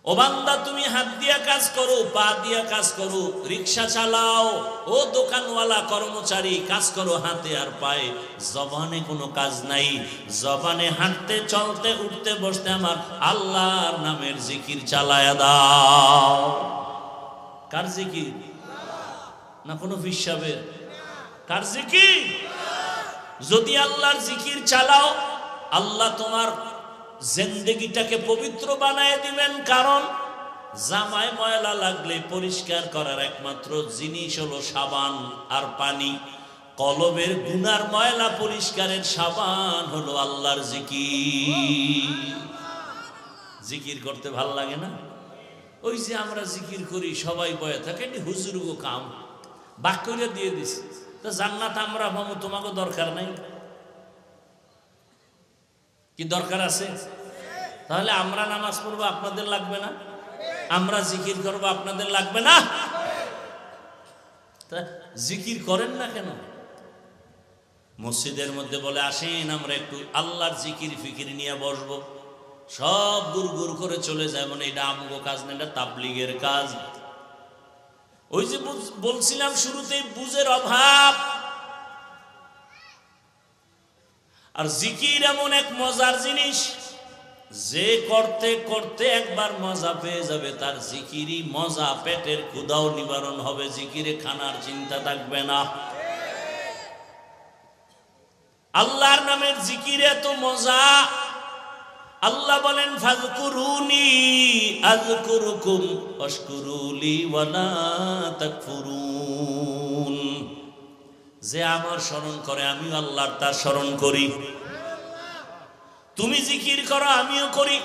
ও বান্দা তুমি হাত দিয়া কাজ করো, পা দিয়া কাজ করো, রিক্সা চালাও, ও দোকানওয়ালা কর্মচারী কাজ করো হাতে আর পায়ে, জবানে কোনো কাজ নাই। জবানে হাঁটতে চলতে উঠতে বসতে আমার আল্লাহর নামের জিকির চালায়া দাও। কার জিকির? না কোনো ফিসাবের? কার জিকির? যদি আল্লাহর জিকির চালাও, আল্লাহ তোমার জিন্দেগিটাকে পবিত্র বানায় দিবেন। কারণ জামায় ময়লা লাগলে পরিষ্কার করার একমাত্র জিনিস হলো সাবান আর পানি। কলবের গুনার ময়লা পরিষ্কারের সাবান হলো আল্লাহর জিকির। জিকির করতে ভাল লাগে না? ওই যে আমরা জিকির করি, সবাই বয়ে থাকে, হুজুরগো কাম বাক করে দিয়ে দিছি, তো জান্নাত আমরা পাবো, তোমাকে দরকার নাই। কি দরকার আছে? তাহলে আমরা নামাজ পড়বো, আপনাদের লাগবে না? আমরা জিকির করবো, আপনাদের লাগবে না? তা জিকির করেন না কেন? মসজিদের মধ্যে বলে আসেন আমরা একটু আল্লাহর জিকির ফিকির নিয়ে বসবো, সব গুড় গুড় করে চলে যায়, মানে এটা আমগো কাজ না, এটা তাবলিগের কাজ। ওই যে বলছিলাম শুরুতেই বুঝের অভাব। আর জিকির এমন এক মজার জিনিস, যে করতে করতে একবার মজা পেয়ে যাবে, তার জিকিরই মজা, পেটের ক্ষুধাও নিবারণ হবে, জিকিরে খানার চিন্তা থাকবে না। আল্লাহর নামের জিকিরে এত মজা। আল্লাহ বলেন ফাযকুরুনি আযকুরুকুম ওয়াশকুরুলি ওয়ালা তাকফুরুন। যে আমার স্মরণ করে আমিও আল্লাহর তার স্মরণ করি। তুমি জিকির করো আমিও করি।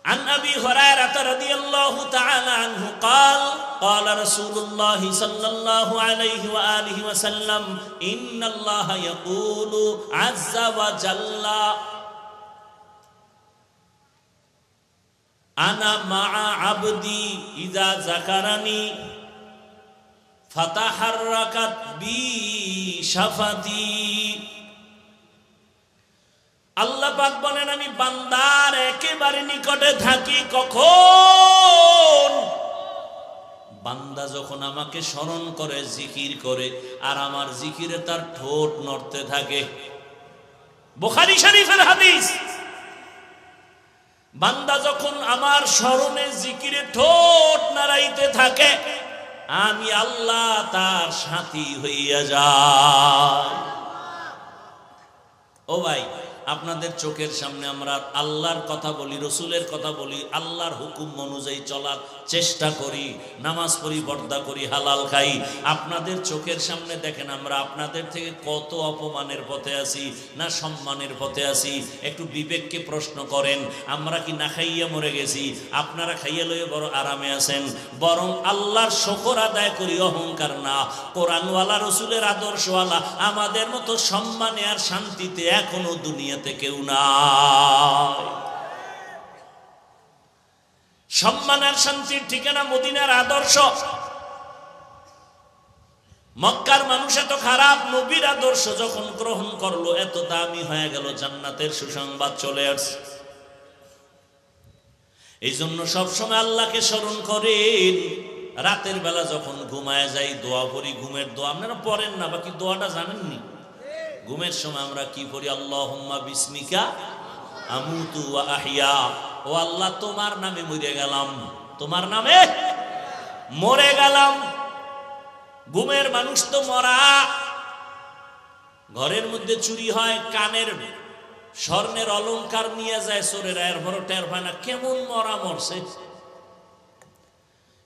عن أبي هريرة رضي الله تعالى عنه قال قال رسول الله صلى الله عليه وآله وسلم إن الله يقول عز وجل أنا مع عبدي إذا ذكرني فتحركت بي شفتي। আল্লাহ পাক বলেন আমি বান্দার একেবারে নিকটে থাকি কখন? বান্দা যখন আমাকে স্মরণ করে, জিকির করে, আর আমার জিকিরে তার ঠোঁট নড়তে থাকে। বুখারী শরীফের হাদিস। বান্দা যখন আমার স্মরণে জিকিরে ঠোঁট নাড়াইতে থাকে, আমি আল্লাহ তার সাথী হইয়া যাই। ও ভাই, আপনাদের চোখের সামনে আমরা আল্লাহর কথা বলি, রসুলের কথা বলি, আল্লাহর হুকুম অনুযায়ী চলার চেষ্টা করি, নামাজ পড়ি, পর্দা করি, হালাল খাই। আপনাদের চোখের সামনে দেখেন আমরা আপনাদের থেকে কত অপমানের পথে আছি না সম্মানের পথে আছি। একটু বিবেককে প্রশ্ন করেন, আমরা কি না খাইয়া মরে গেছি? আপনারা খাইয়া লইয়ে বড় আরামে আছেন। বরং আল্লাহর শুকর আদায় করি, অহংকার না। কোরআনওয়ালা, রসুলের আদর্শওয়ালা আমাদের মতো সম্মানে আর শান্তিতে এখনো দুনিয়া কেউ নাই। সম্মান আর শান্তির ঠিকানা মদিনার আদর্শ। মক্কার মানুষ এত খারাপ, নবীর আদর্শ যখন গ্রহণ করলো এত দামি হয়ে গেল, জান্নাতের সুসংবাদ চলে আসছে। এই জন্য সবসময় আল্লাহকে স্মরণ করেন। রাতের বেলা যখন ঘুমায় যাই দোয়া পড়ি, ঘুমের দোয়া। আপনারা পড়েন না, বাকি দোয়াটা জানেননি? ঘুমের সময় আমরা কি পড়ি? আল্লাহুম্মা বিসমিকা আমুতু ওয়া আহইয়া। ও আল্লাহ, তোমার নামে মরে গেলাম, তোমার নামে মরে গেলাম। ঘুমের মানুষ তো মরা। ঘরের মধ্যে চুরি হয়, কানের স্বর্ণের অলংকার নিয়ে যায় চোরেরা, এরপর টের পায় না কেমন মরা মরছে।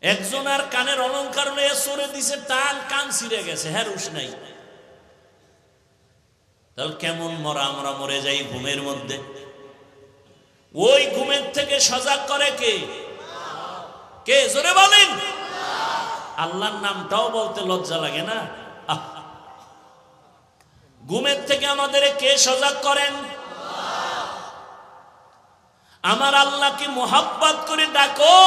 একজন আর কানের অলংকার নিয়ে চোরে দিছে, টান, কান ছিঁড়ে গেছে, হেরুস নাই। তাহলে কেমন মরা আমরা মরে যাই ঘুমের মধ্যে। ওই ঘুমের থেকে সজাগ করে কে? কে? জোরে বলেন। আল্লাহর নামটাও বলতে লজ্জা লাগে না? ঘুমের থেকে আমাদের কে সজাগ করেন? আমার আল্লাহকে মোহাব্বত করে ডাকো।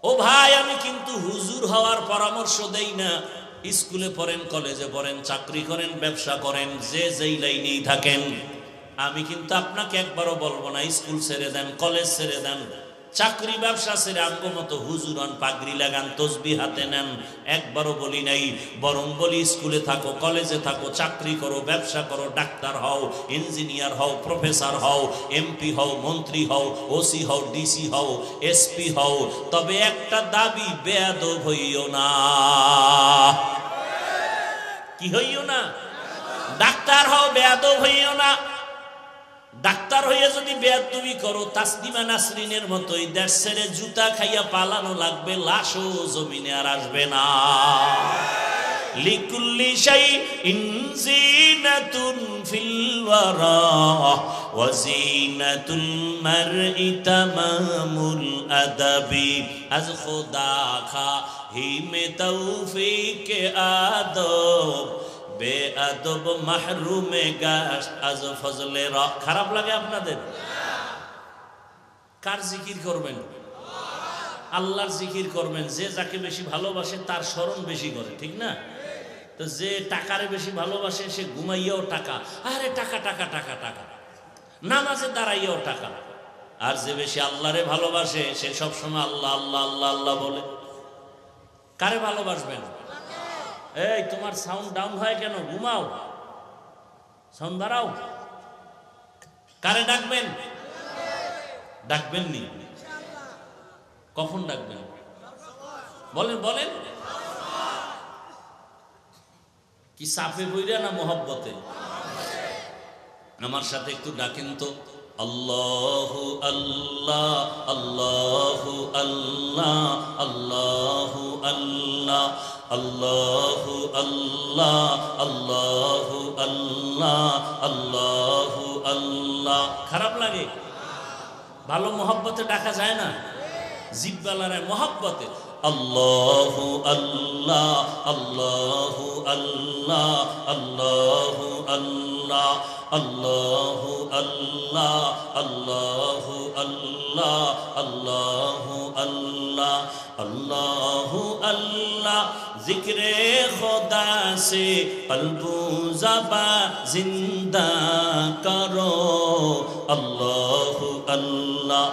ও ভাই, আমি কিন্তু হুজুর হওয়ার পরামর্শ দেই না। স্কুলে পড়েন, কলেজে পড়েন, চাকরি করেন, ব্যবসা করেন, যে যেই লাইনেই থাকেন, আমি কিন্তু আপনাকে একবারও বলবো না স্কুল ছেড়ে দেন, কলেজ ছেড়ে দেন, চাকরি ব্যবসা ছেড়ে আমগো মতো হুজুর হন, পাগড়ি লাগান, তসবিহ হাতে নেন। একবারও বলি নাই। বরং বলি স্কুলে থাকো, কলেজে থাকো, চাকরি করো, ব্যবসা করো, ডাক্তার হও, ইঞ্জিনিয়ার হও, প্রফেসর হও, এমপি হও, মন্ত্রী হও, ওসি হও, ডিসি হও, এসপি হও, তবে একটা দাবি, বেয়াদব হইও না। কি হইও না? ডাক্তার হও, বেয়াদব হইও না। ডাক্তার হইয়া যদি বেয়াদবি করো, তাসলিমা নাসরিনের মতোই দেশ ছেড়ে জুতা খাইয়া পালানো লাগবে, লাশও জমিনে আর আসবে না। লিকুল্লি শাইইন জিনাতুন ফিল ওয়ারা ওয়া জিনাতুল মারই তামামুল আদাবি। আজ খোদা খাহিমে তৌফিক আদব, বেআদব মাহরুমে গাশ আজ ফজলে র। খারাপ লাগে আপনাদের? কার জিকির করবেন? আল্লাহর জিকির করবেন। যে যাকে বেশি ভালোবাসে তার স্মরণ বেশি করে, ঠিক না? তো যে টাকারে বেশি ভালোবাসে সে ঘুমাইয়াও টাকা, আরে টাকা টাকা টাকা টাকা, নামাজে দাঁড়াইয়াও টাকা। আর যে বেশি আল্লাহরে ভালোবাসে সে সব সময় আল্লাহ আল্লাহ আল্লাহ আল্লাহ বলে। কারে ভালোবাসবেন? এই তোমার সাউন্ড ডাউন হয় কেন? ঘুমাও, সাউন্ড বাড়াও। কারে ডাকবেন? ডাকবেন নি? কখন ডাকবেন? বলেন বলেন। কি সাফে বইরা না মোহব্বতে? আমার সাথে একটু ডাকেন তো। আল্লাহু আল্লাহ আল্লাহু আল্লাহ আল্লাহু আল্লাহ আল্লাহু আল্লাহ আল্লাহু আল্লাহ আল্লাহু আল্লাহ। খারাপ লাগে? ভালো মোহব্বতে ডাকা যায় না? জিব্বালারে মোহব্বতে আল্লাহু আল্লাহ আল্লাহু আল্লাহ আল্লাহু আল্লাহ আল্লাহু আল্লাহ আল্লাহু আল্লাহ আল্লাহু আল্লাহ আল্লাহু আল্লাহ। জিক্রে খুদা সে কলবু জবা জিন্দা করো। আল্লাহু আল্লাহ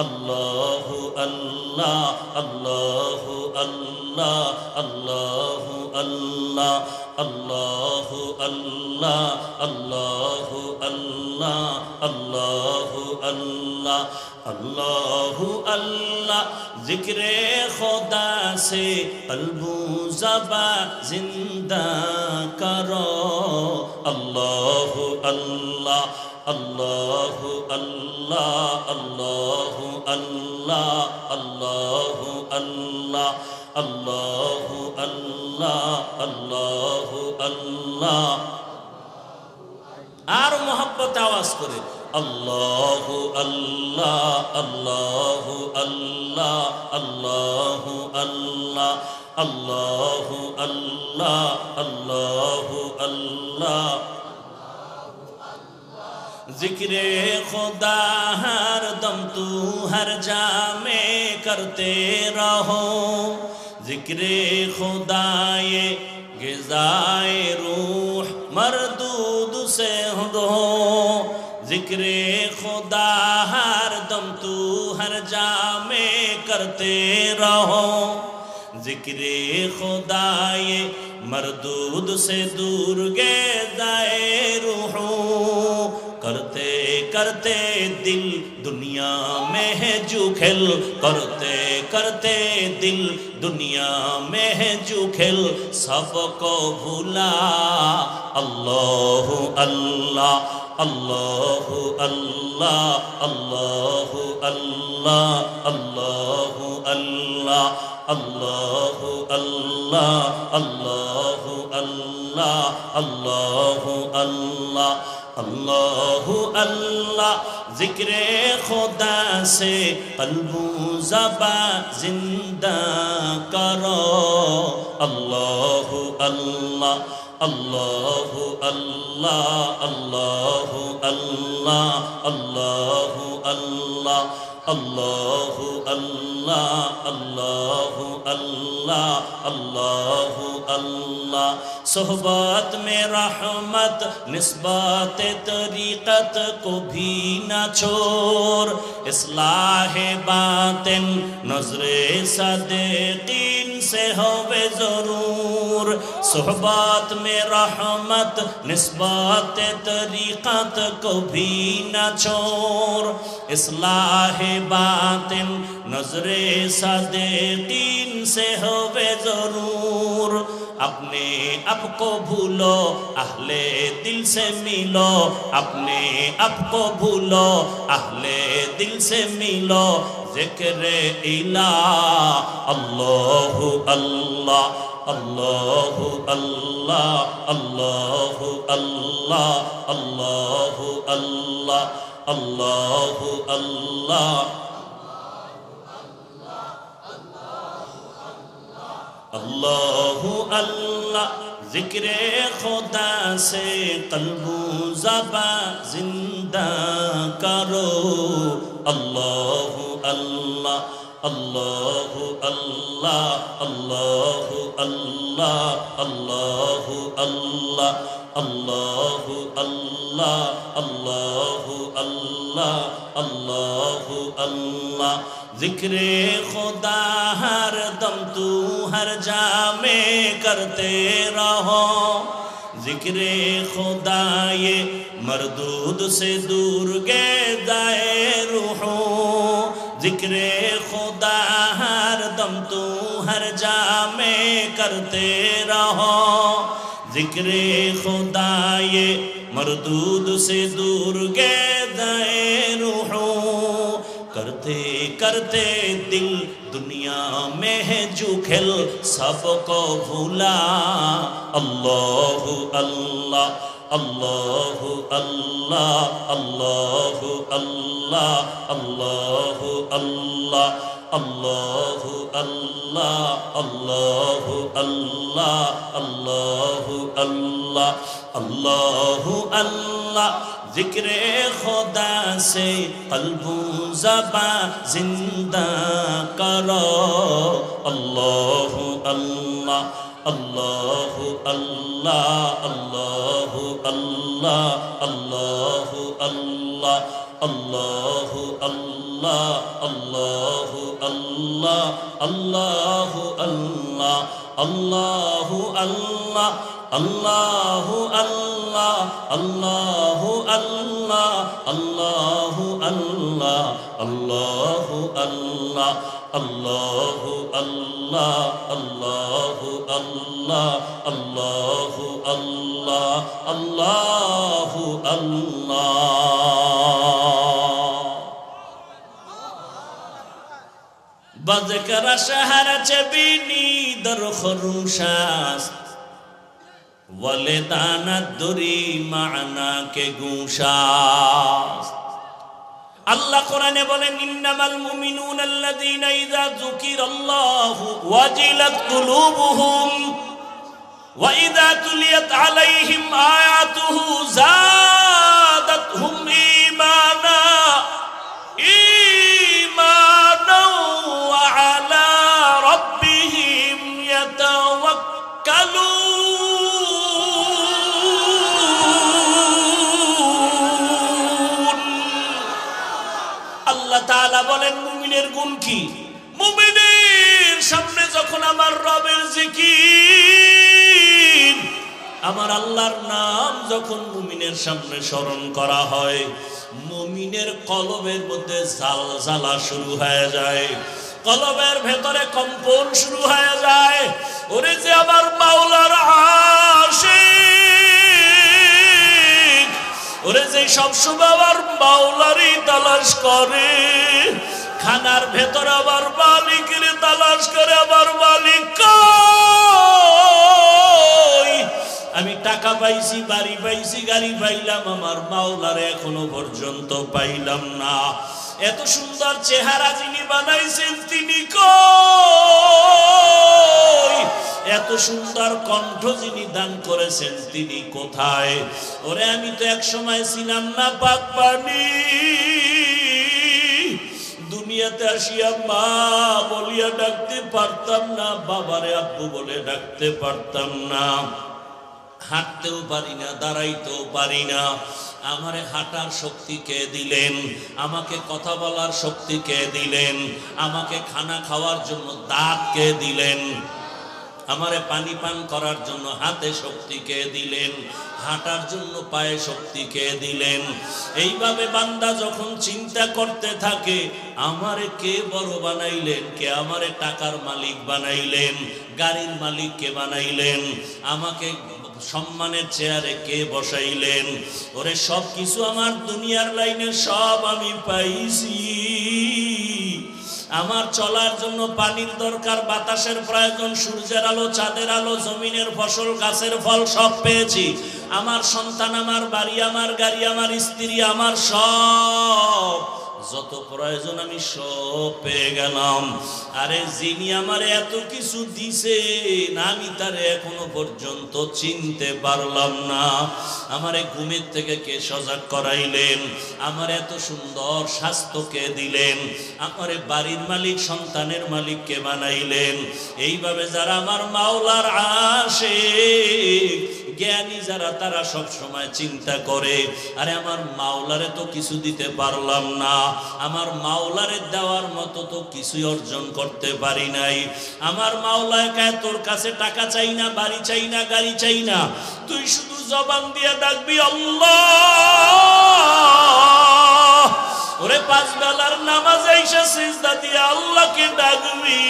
আল্লাহু আল্লাহ আল্লাহু আল্লাহ আল্লাহু আল্লাহ আল্লাহু আল্লাহ আল্লাহু আল্লাহ আল্লাহু আল্লাহ আল্লাহু আল্লাহ। জিক্রে খুদা সে কলবু জবা জিন্দা করো। আল্লাহু আল্লাহ আল্লাহু আল্লাহ আল্লাহু আল্লাহ আল্লাহু আল্লাহ আল্লাহু আল্লাহ আল্লাহু আল্লাহ। আর মোহব্বত আওয়াজ করে আল্লাহু আল্লাহ আল্লাহু আল্লাহ আল্লাহু আল্লাহ আল্লাহু আল্লাহ আল্লাহু আল্লাহ। जिक्रे खुदा हर दम तू हर जा में करते रहो। जिक्रे खुदा ये गिज़ाए रूह मरदूद से हो। जिक्रे खुदा हर दम तू हर जा में करते रहो। जिक्रे खुदा ये मरदूद से दूर गिज़ाए रूह। करते करते दिल दुनिया में है जुखेल। करते करते दिल दुनिया में है जुखेल। सबको भूला अल्लाहु अल्लाह अल्लाहु अल्लाह अल्लाहु अल्लाह अल्लाहु अल्लाह अल्लाहु अल्लाह अल्लाहु अल्लाह अल्लाहु अल्लाह अल्लाहु अल्लाह। जिक्रे खुदा से कल्बू ज़बा जिंदा करो। अल्लाहु अल्लाह अल्लाहु अल्लाह अल्लाहु अल्लाह अल्लाहु अल्लाह अल्लाहु अल्लाह अल्लाहु अल्लाह अल्लाहु अल्लाह। सोहबत में रहमत निस्बत तरीक़त को भी न छोड़। इस्लाह बातिन नज़रे सदीक़ीन से होवे ज़रूर। सोहबत में रहमत निस्बत तरीक़त को भी न छोड़। इस्लाह बातिन नज़रे सदीक़ीन से होवे ज़रूर। अपने आप को भूलो अहले दिल से मिलो। अपने आप को भूलो अहले दिल से मिलो। ज़िक्र इलाह अल्लाहु अल्लाह अल्लाहु अल्लाह अल्लाहु अल्लाह अल्लाहु अल्लाह अल्लाहु अल्लाह अल्लाहु अल्लाह। जिक्रे खुदा से कल्बू ज़बा जिंदा करो। अल्लाहु अल्लाह अल्लाहु अल्लाह अल्लाहु अल्लाह अल्लाहु अल्लाह আল্লাহু আল্লাহ আল্লাহু আল্লাহ আল্লাহু আল্লাহ जिक्रे खुदा हर दम तू हर जा में करते रहो जिक्रे खुदा ये मरदूद से दूर गे दाए रूहो जिक्रे खुदा हर दम तू हर जा में करते रहो जिक्रे खुदा ये मरदूद से दूर गे दाए रूहो करते करते दिल दुनिया में है जो खेल सबको भूला अल्लाहु अल्लाह अल्लाहु अल्लाह अल्लाहु अल्लाह अल्लाहु अल्लाह अल्लाहु अल्लाह अल्लाहु अल्लाह अल्लाहु अल्लाह अल्लाहु अल्लाह जिक्रे खुदा से कल्बु ज़बा जिंदा करो अल्लाहु अल्लाह अल्लाहु अल्लाह अल्लाहु अल्लाह अल्लाहु अल्लाह अल्लाहु अल्लाह अल्लाहु अल्लाह अल्लाहु अल्लाह अल्लाहु अल्लाह अल्लाहु अल्लाह अल्लाहु अल्लाह अल्लाहु अल्लाह अल्लाहु अल्लाह अल्लाहु अल्लाह अल्लाहु अल्लाह अल्लाहु अल्लाह अल्लाहु अल्लाह बज़कर शहर चबीनी दर खरूशास वलेदाना दुरी माना के गुशास अल्लाह कुराने बोलेन इन्नामाल मुमिनुना अल्लाযীনা ইযা যুকিরাল্লাহু ওয়াজিলাত কুলুবুহুম ওয়া ইযা তুলিয়াত আলাইহিম আয়াতুহু যাদাতহুম ঈমানা ওয়া আলা রাব্বিহিম ইয়াতাওয়াক্কালুন তাআলা বলেন মুমিনের গুণ কি মুমিনের সামনে যখন আমার রবের জিকির আমার আল্লাহর নাম যখন মুমিনের সামনে স্মরণ করা হয় মুমিনের কলবের মধ্যে জালজালা শুরু হয়ে যায় কলবের ভেতরে কম্পন শুরু হয়ে যায় ওরে যে আমার মাওলার আশিক ওরে যে সবসময় আমার মাওলারই তালাশ করে খানার ভেতর আবার মালিকের তালাশ করে আবার মালিক কই আমি টাকা পাইছি বাড়ি পাইছি গাড়ি পাইলাম আমার মাওলারে এখনো পর্যন্ত পাইলাম না এত সুন্দর চেহারা যিনি বানাইছেন তিনি কই এত সুন্দর কণ্ঠ যিনি দান করেছেন তিনি কোথায় ওরে আমি তো এক সময় ছিলাম না পাক পানি দুনিয়াতে আসিয়া মা বলিয়া ডাকতে পারতাম না বাবারে আব্বু বলে ডাকতে পারতাম না হাঁটতেও পারি না দাঁড়াইতেও পারি না আমারে হাঁটার শক্তি কে দিলেন আমাকে কথা বলার শক্তি কে দিলেন আমাকে খানা খাওয়ার জন্য দাঁত কে দিলেন আমারে পানি পান করার জন্য হাতে শক্তি কে দিলেন হাঁটার জন্য পায়ে শক্তি কে দিলেন এইভাবে বান্দা যখন চিন্তা করতে থাকে আমারে কে বড় বানাইলেন কে আমারে টাকার মালিক বানাইলেন গাড়ির মালিক কে বানাইলেন আমাকে সম্মানের চেয়ারে কে বসাইলেন ওরে সব কিছু আমার দুনিয়ার লাইনে সব আমি পাইছি আমার চলার জন্য পানির দরকার বাতাসের প্রয়োজন সূর্যের আলো চাঁদের আলো জমিনের ফসল গাছের ফল সব পেয়েছি আমার সন্তান আমার বাড়ি আমার গাড়ি আমার স্ত্রী আমার সব যত প্রয়োজন আমি সব পেয়ে গেলাম আরে যিনি আমারে এত কিছু দিছেন আমি তারে এখনো পর্যন্ত চিনতে পারলাম না আমারে ঘুমের থেকে কে সজাগ করাইলেন আমার এত সুন্দর স্বাস্থ্য কে দিলেন আমারে বাড়ির মালিক সন্তানের মালিক কে বানাইলেন এইভাবে যারা আমার মাওলার আশিক জ্ঞানী যারা তারা সব সময় চিন্তা করে, আরে আমার মাওলারে তো কিছু দিতে পারলাম না, আমার মাওলারে দেওয়ার মতো তো কিছুই অর্জন করতে পারি নাই। আমার মাওলা কয় তোর কাছে টাকা চাই না, বাড়ি চাই না, গাড়ি চাই না, তুই শুধু জবান দিয়ে ডাকবি আল্লাহ। ওরে পাঁচ বেলার নামাজ আইসা সিজদা দিয়ে আল্লাহকে ডাকবি,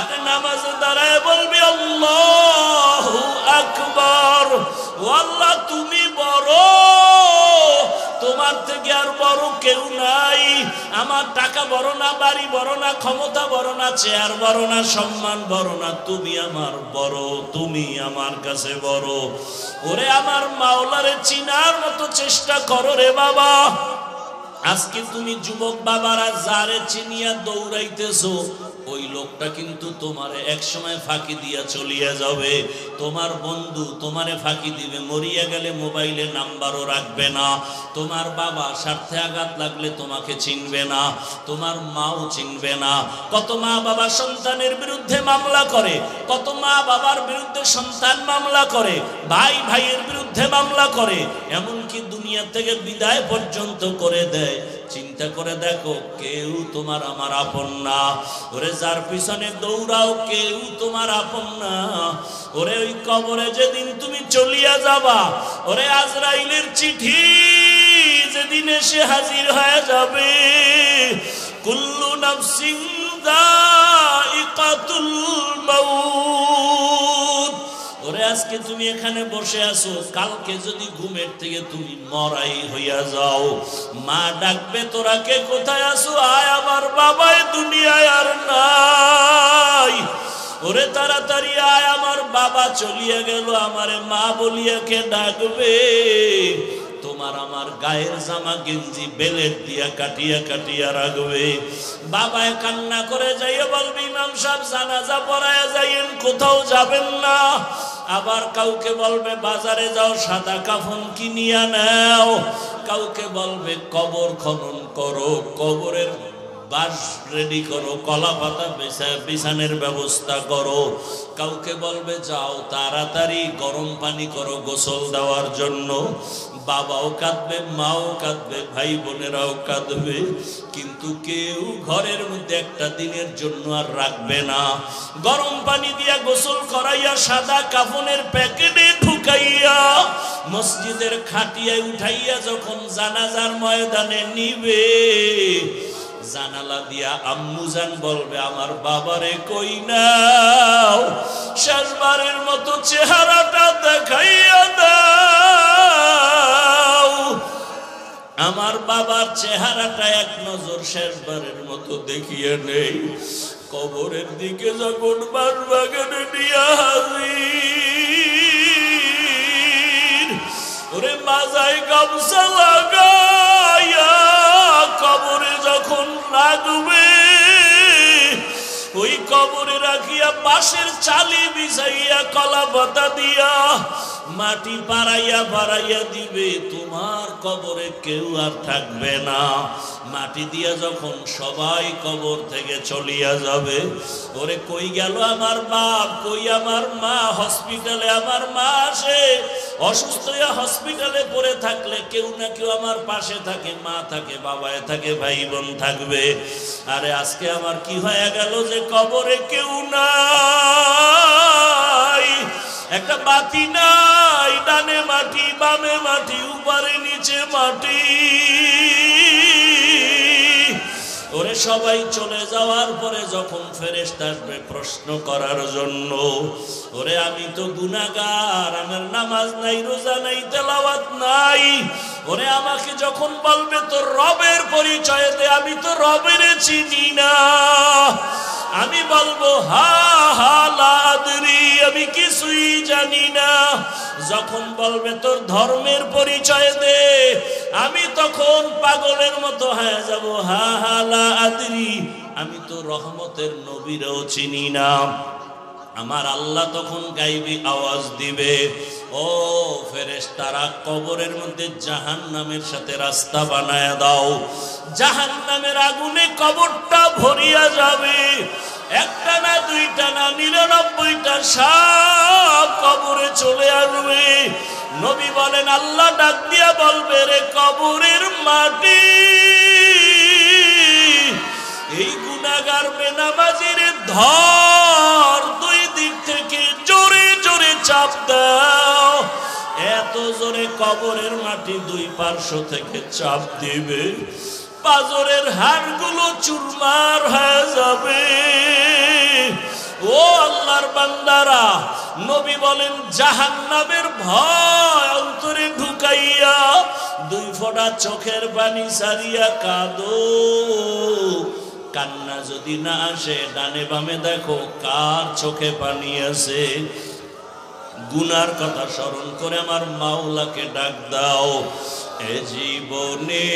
আরে নামাজে দাঁড়ায় বলবি আল্লাহু আকবার। ও আল্লাহ তুমি বড়, তোমার থেকে আর বড় কেউ নাই। আমার টাকা বড় না, বাড়ি বড় না, ক্ষমতা বড় না, চেয়ার বড় না, সম্মান বড় না, তুমি আমার বড়, তুমি আমার কাছে বড়। ওরে আমার মাওলারে চিনার মতো চেষ্টা করো রে বাবা। আজকে তুমি যুবক বাবারা যারে চিনিয়া দৌড়াইতেছো, ওই লোকটা কিন্তু তোমারে এক সময় ফাঁকি দিয়া চলিয়া যাবে। তোমার বন্ধু তোমারে ফাঁকি দিবে, মরিয়া গেলে মোবাইলে নাম্বারও রাখবে না। তোমার বাবা স্বার্থে আঘাত লাগলে তোমাকে চিনবে না, তোমার মাও চিনবে না। কত মা বাবা সন্তানের বিরুদ্ধে মামলা করে, কত মা বাবার বিরুদ্ধে সন্তান মামলা করে, ভাই ভাইয়ের বিরুদ্ধে মামলা করে, এমনকি দুনিয়া থেকে বিদায় পর্যন্ত করে দেয়। চিন্তা করে দেখো, কেউ তোমার আমার আপন না। ওরে যার পিছনে দৌড়াও, কেউ তোমার আপন না। ওরে ওই কবরে যেদিন তুমি চলিয়া যাবা, ওরে আজরাইলের চিঠি যেদিন এসে হাজির হয়ে যাবে, কুল্লু নাফসিন যায়িকাতুল মাউত। ওরে আজকে তুমি এখানে বসে আছো, কালকে যদি ঘুমের থেকে তুমি মরাই হইয়া যাও, মা ডাকবে তোরা কে কোথায় আছো, আয় আমার বাবাই দুনিয়ায় আর নাই। ওরে তাড়াতাড়ি আয়, আমার বাবা চলিয়া গেল, আমারে মা বলিয়া কে ডাকবে। তোমার আমার গায়ের জামা গেঞ্জি বেলেট দিয়া কাটিয়া কাটিয়া রাখবে। বাবায় কান্না করে যাইয়া বলবে ইমাম সাহেব জানাজা পড়ায়া যাইয়েন, কোথাও যাবেন না। আবার কাউকে বলবে বাজারে যাও, সাদা কাফন কিনিয়া নাও। কাউকে বলবে কবর খনন করো, কবরের বাঁশ রেডি করো, কলা পাতা বিছানের ব্যবস্থা করো। কাউকে বলবে যাও তাড়াতাড়ি গরম পানি করো গোসল দেওয়ার জন্য। বাবাও কাঁদবে, মাও কাঁদবে, ভাই বোনেরাও কাঁদবে, কিন্তু কেউ ঘরের মধ্যে একটা দিনের জন্য আর রাখবে না। গরম পানি দিয়া গোসল করাইয়া সাদা কাফনের প্যাকেটে ঢুকাইয়া মসজিদের খাটিয়ায় উঠাইয়া যখন জানাজার ময়দানে নিবে, জানালা দিয়া আম্মুজান বলবে আমার বাবারে কই নাও, শেষবারের মতো চেহারাটা দেখাইয়া দাও। আমার বাবার চেহারাটা এক নজর শেষবারের মতো দেখিয়ে নেই। কবরের দিকে যখন বাসবাগানে নিয়া হাজির, ওরে মাজায় গামছা লাগাইয়া কবরে যখন লাগবে, ওই কবরে রাখিয়া বাঁশের চালি বিছাইয়া কলা পাতা দিয়া মাটি পাড়াইয়া পাড়াইয়া দিবে, তোমার কবরে কেউ আর থাকবে না। মাটি দিয়া যখন সবাই কবর থেকে চলিয়া যাবে, ওরে কই গেল আমার বাপ, কই আমার মা। হসপিটালে আমার মা আসে, অসুস্থ হয়ে হসপিটালে পড়ে থাকলে কেউ না কেউ আমার পাশে থাকে, মা থাকে, বাবায় থাকে, ভাই বোন থাকবে। আরে আজকে আমার কি হয়ে গেল যে কবরে কেউ নাই, একটা বাতি নাই, ডানে মাটি বামে মাটি, উপরে নিচে মাটি। ওরে সবাই চলে যাওয়ার পরে যখন ফেরেশতা আসবে প্রশ্ন করার জন্য, ওরে আমি তো গুনাহগার, আমার নামাজ নাই, রোজা নাই, তেলাওয়াত নাই। ওরে আমাকে যখন বলবে তোর রবের পরিচয় দে, আমি তো রবের চিনি না। আমি বলবো হা হা লা আদরি, আমি কিছুই জানি না। যখন বলবে তোর ধর্মের পরিচয় দে, আমি তখন পাগলের মতো হয়ে যাব, হা হা লা আদরি, আমি তো রহমতের নবীরও চিনি না। আমার আল্লাহ তখন গাইবি আওয়াজ দিবে, ও ফেরেশতারা কবরের মধ্যে জাহান্নামের সাথে রাস্তা বানায়া দাও। জাহান্নামের আগুনে কবরটা ভরিয়া যাবে, একটা না দুইটা না 99টা সাপ কবরে চলে আসবে। নবী বলেন আল্লাহ ডাক দিয়া বলবে, রে কবরের মাটি, এই গুনাহগার বেনামাজির ধর, দুই দিক থেকে জোরে জোরে চাপ দাও। এত জোরে কবরের মাটি দুই পার্শ্ব থেকে চাপ দিবে, পাজরের হাড়গুলো চুরমার হয়ে যাবে। ও আল্লাহর বান্দারা, নবী বলেন জাহান্নামের ভয় অন্তরে ঢুকাইয়া দুই ফোঁটা চোখের পানি সারিয়া কাঁদো। কান্না যদি না আসে, ডানে বামে দেখো কার চোখে পানি আছে। গুনার কথা স্মরণ করে আমার মাওলাকে ডাক দাও, এ জীবনে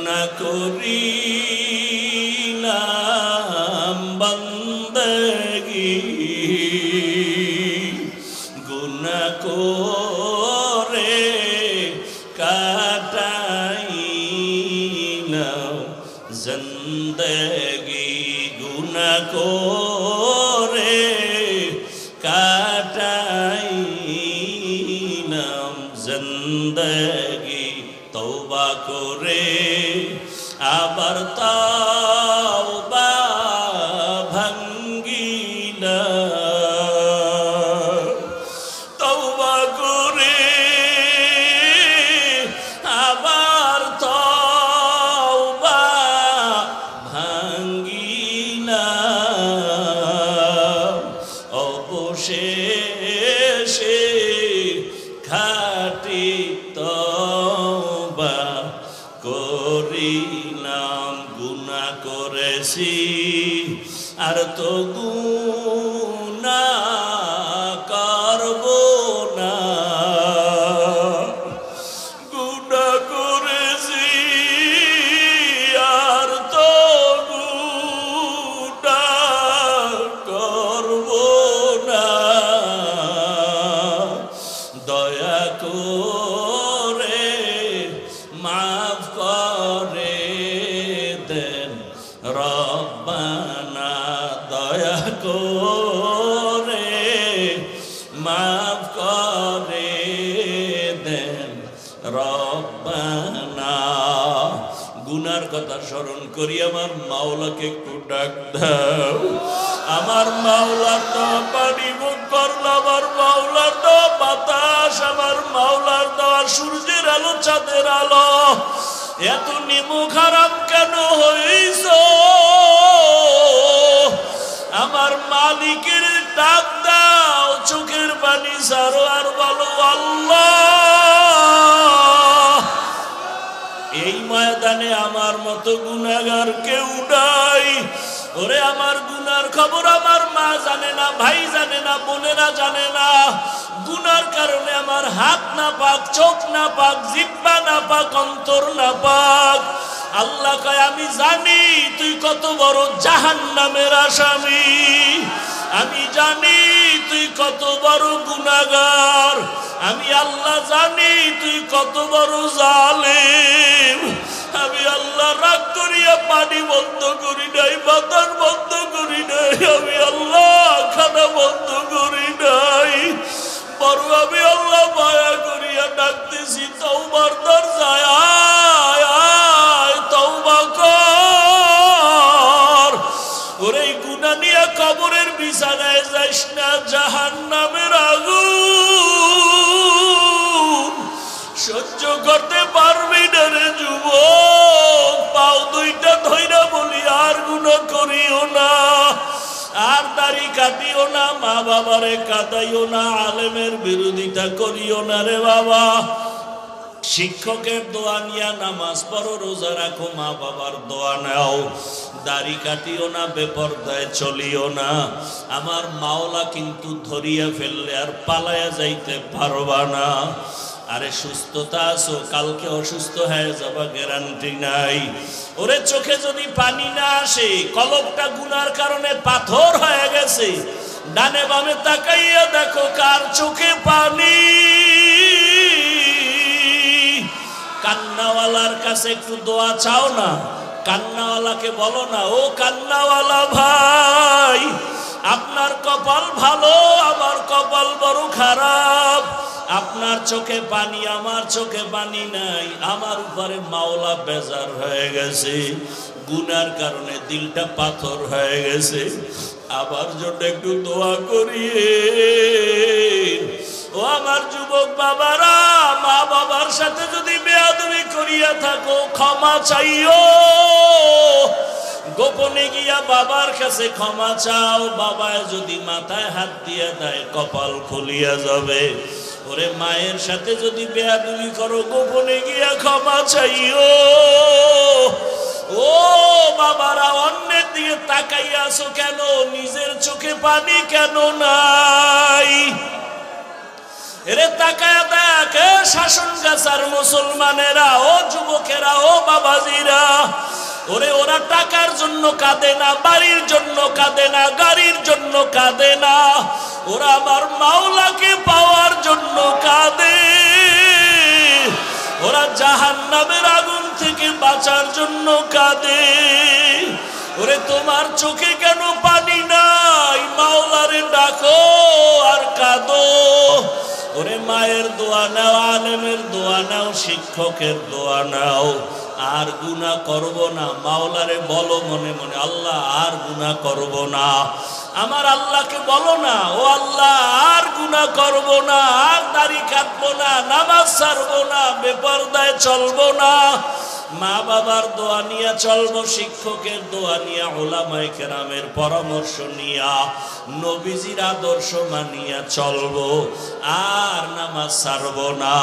না করিলাম বান্দেগি, গুনাহ করে কাটাইলাম জিন্দেগি, গুনাহ করে কাটাইলাম জিন্দেগি। তওবা করে আবার তওবা ভাঙ্গিলাম, তওবা করে আবার তওবা ভাঙ্গিলাম। অবশেষে খাঁটি তওবা করিলাম। গুনাহ করেছি আর তো গুনাহ করব না, গুনাহ করেছি আর তো গুনাহ করব না। দয়া করে মাফ করে দেন রব্বানা, দয়া করে মাফ করে দেন রব্বানা। গুনার কথা স্মরণ করি আমার মাওলাকে একটু ডাক দাও। আমার মাওলার দেওয়া পানি মুখ করলো, আমার মাওলার দেওয়া বাতাস, আমার মাওলার দেওয়া সূর্যের আলো চাঁদের আলো, এত নিমুখ হারাম কেন হইছ? আমার মালিকের ডাক দাও, চোখের পানি ছাড়ো আর বলো আল্লাহ, এই ময়দানে আমার মতো গুনাহগার কেউ নাই। ওরে আমার গুনার খবর আমার মা জানে না, ভাই জানে না, বোনেরা জানে না। গুনার কারণে আমার হাত না পাক, চোখ না পাক, জিহ্বা না পাক, অন্তর না পাক। আল্লাহ কয় আমি জানি তুই কত বড় জাহান্নামের আসামি, আমি জানি তুই কত বড় গুনাহগার, আমি আল্লাহ জানি তুই কত বড় জালেম। আমি আল্লাহ রাগ করিয়া পানি বন্ধ করি নাই, বাতাস বন্ধ করি নাই, আমি আল্লাহ খানা বন্ধ করি নাই। বড় আমি আল্লাহ মায়া করিয়া ডাকতেছি, তওবার দরজায় আয়, আয় তওবা কর। ওরে গুনাহ নিয়ে কবরের বিছানায় যাইস না, জাহান্নামের আগুন সহ্য করতে পারবি না রে যুবক। পাও দুইটা ধইরা বলি আর গুনাহ করিও না, আর দাড়ি কাটিও না, মা বাবারে কাটাইও না, আলেমের বিরোধিতা করিও না রে বাবা। শিক্ষকের দোয়া নিয়া নামাজ পড়ো, রোজা রাখো, মা বাবার দোয়া নাও, দাড়ি কাটিও না, বেপরদায় চলিও না। আমার মাওলা কিন্তু ধরিয়া ফেললে আর পালায়া যাইতে পারবা না। আরে সুস্থতা আছো, কালকে অসুস্থ হয়ে যাবা গ্যারান্টি নাই। ওরে চোখে যদি পানি না আসে, কলবটা গুনার কারণে পাথর হয়ে গেছে, ডানে বামে তাকাইয়া দেখো কার চোখে পানি। কান্নাওয়ালার কাছে একটু দোয়া চাও না, কান্নাওয়ালাকে বলো না, ও কান্নাওয়ালা ভাই, আপনার কপাল ভালো, আমার কপাল বড় খারাপ। আপনার চোখে পানি, আমার চোখে পানি নাই। আমার উপরে মাওলা বেজার হয়ে গেছে, গুনার কারণে দিলটা পাথর হয়ে গেছে। আমার জন্য একটু দোয়া করিয়ে। ও আমার যুবক বাবারা, মা বাবার সাথে যদি বেয়াদবি করিয়া থাকো, ক্ষমা চাইও। গোপনে গিয়া বাবার কাছে ক্ষমা চাও। বাবায় যদি মাথায় হাত দিয়া দেয়, কপাল খুলিয়া যাবে। ওরে মায়ের সাথে যদি বেয়াদবি করো, গোপনে গিয়া ক্ষমা চাইও। ও বাবারা, অন্যের দিকে তাকাইয়া আছো কেন? নিজের চোখে পানি কেন নাই? এরে তাকায়া দেখ, শাসন গাছার মুসলমানেরা, ও যুবকেরা, ও বাবাজিরা, ওরে ওরা টাকার জন্য কাঁদে না, বাড়ির জন্য কাঁদে না, গাড়ির জন্য কাঁদে না, ওরা আমার মাওলাকে পাওয়ার জন্য কাঁদে। ওরা জাহান্নামের আগুন থেকে বাঁচার জন্য কাঁদে। ওরে তোমার চোখে কেন পানি নাই? মাওলারে ডাকো আর কাঁদো। ওরে মায়ের দোয়া নাও, আলেমের দোয়া নাও, শিক্ষকের দোয়া নাও। আর গুনাহ করব না, মাওলারে বলো মনে মনে, আল্লাহ আর গুনাহ করব না। আমার আল্লাহকে বলো না, ও আল্লাহ আর গুনাহ করব না, আর দাড়ি কাটবো না, নামাজ ছাড়বো না, বেপরদায় চলবো না। মা বাবার দোয়া নিয়ে চলবো, শিক্ষকের দোয়া নিয়ে, উলামায়ে কেরামের পরামর্শ নিয়া, নবীজির আদর্শ মানিয়া চলবো। আর নামাজ ছাড়বো না।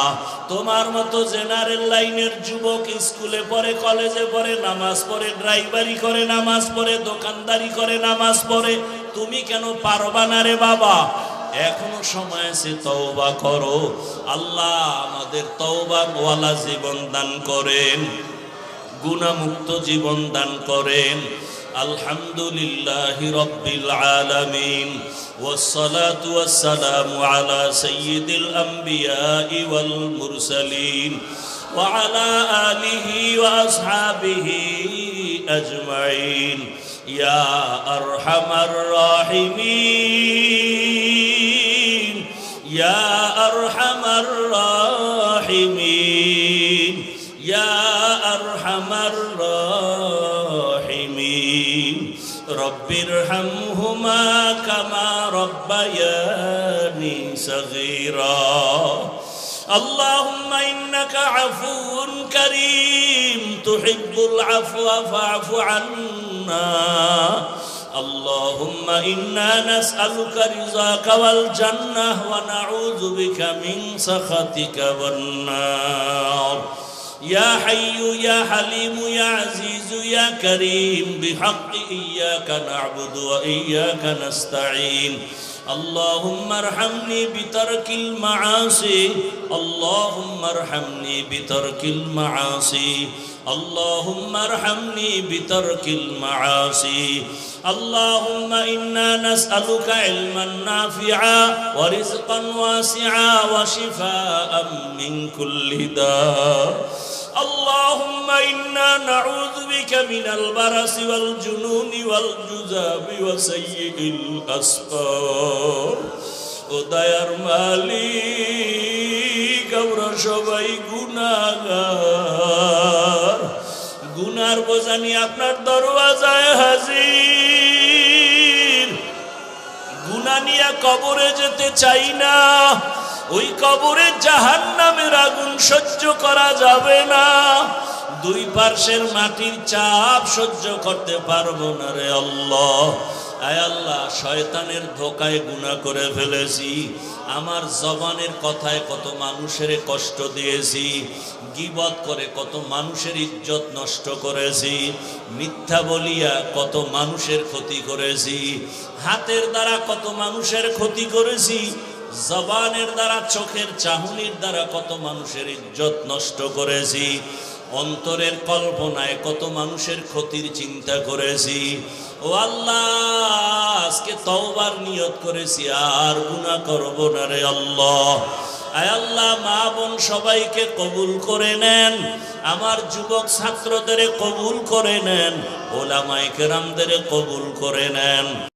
তোমার মতো জেনারেল লাইনের যুবক স্কুলে পড়ে, কলেজে পড়ে, নামাজ পড়ে, ড্রাইভারি করে নামাজ পড়ে, দোকানদারি করে নামাজ পড়ে, তুমি কেন পারবা না রে বাবা? এখনো সময় আছে, তওবা করো। আল্লাহ আমাদের তওবার ওয়ালা জীবন দান করেন, গুনাহমুক্ত জীবন দান করেন। আলহামদুলিল্লাহি রাব্বিল আলামিন, ওয়াসসালাতু ওয়াসসালামু আলা সাইয়্যিদিল আমবিয়াই ওয়াল মুরসালিন ওয়া আলা আলিহি ওয়া আসহাবিহি আজমাইন। ইয়া আরহামার রাহিমিন, ইয়া আরহামার রাহিমিন, ইয়া আরহামার রাহিমিন। রব্বিরহামহুমা কামা রব্বায়ানি সগীরা। اللهم إنك عفو كريم تحب العفو فاعف عنا. اللهم إنا نسألك رضاك والجنة ونعوذ بك من سخطك والنار. يا حي يا حليم يا عزيز يا كريم بحق إياك نعبد وإياك نستعين. اللهم ارحمني بترك المعاصي، اللهم ارحمني بترك المعاصي، اللهم ارحمني بترك المعاصي. اللهم إنا نسألك علما نافعا ورزقا واسعا وشفاء من كل داء. اللهم إنا نعوذ بك من البرص والجنون والجذام وسيء الأسقام. ও দয়ার মালিক, আমরা সবাই গুনাহগার, গুনার বোঝা নিয়ে আপনার দরওয়াজায় হাজির। গুনাহ নিয়ে কবরে যেতে চাই না, ওই কবরে জাহান্নামের আগুন সহ্য করা যাবে না। দুই পার্শ্বের মাটির চাপ সহ্য করতে পারবো না রে আল্লাহ। আয় আল্লাহ, শয়তানের ধোকায় গুনাহ করে ফেলেছি, আমার জবানের কথায় কত মানুষের কষ্ট দিয়েছি, গীবত করে কত মানুষের ইজ্জত নষ্ট করেছি, মিথ্যা বলিয়া কত মানুষের ক্ষতি করেছি, হাতের দ্বারা কত মানুষের ক্ষতি করেছি, জবানের দ্বারা, চোখের চাহনির দ্বারা কত মানুষের ইজ্জত নষ্ট করেছি, অন্তরের কল্পনায় কত মানুষের ক্ষতির চিন্তা করেছি। ও আল্লাহ, আজকে তওবার নিয়ত করেছি, আর গুনাহ করব না রে আল্লাহ। আয় আল্লাহ মা বোন সবাইকে কবুল করে নেন, আমার যুবক ছাত্রদের কবুল করে নেন, ওলামায়ে কেরামদের কবুল করে নেন।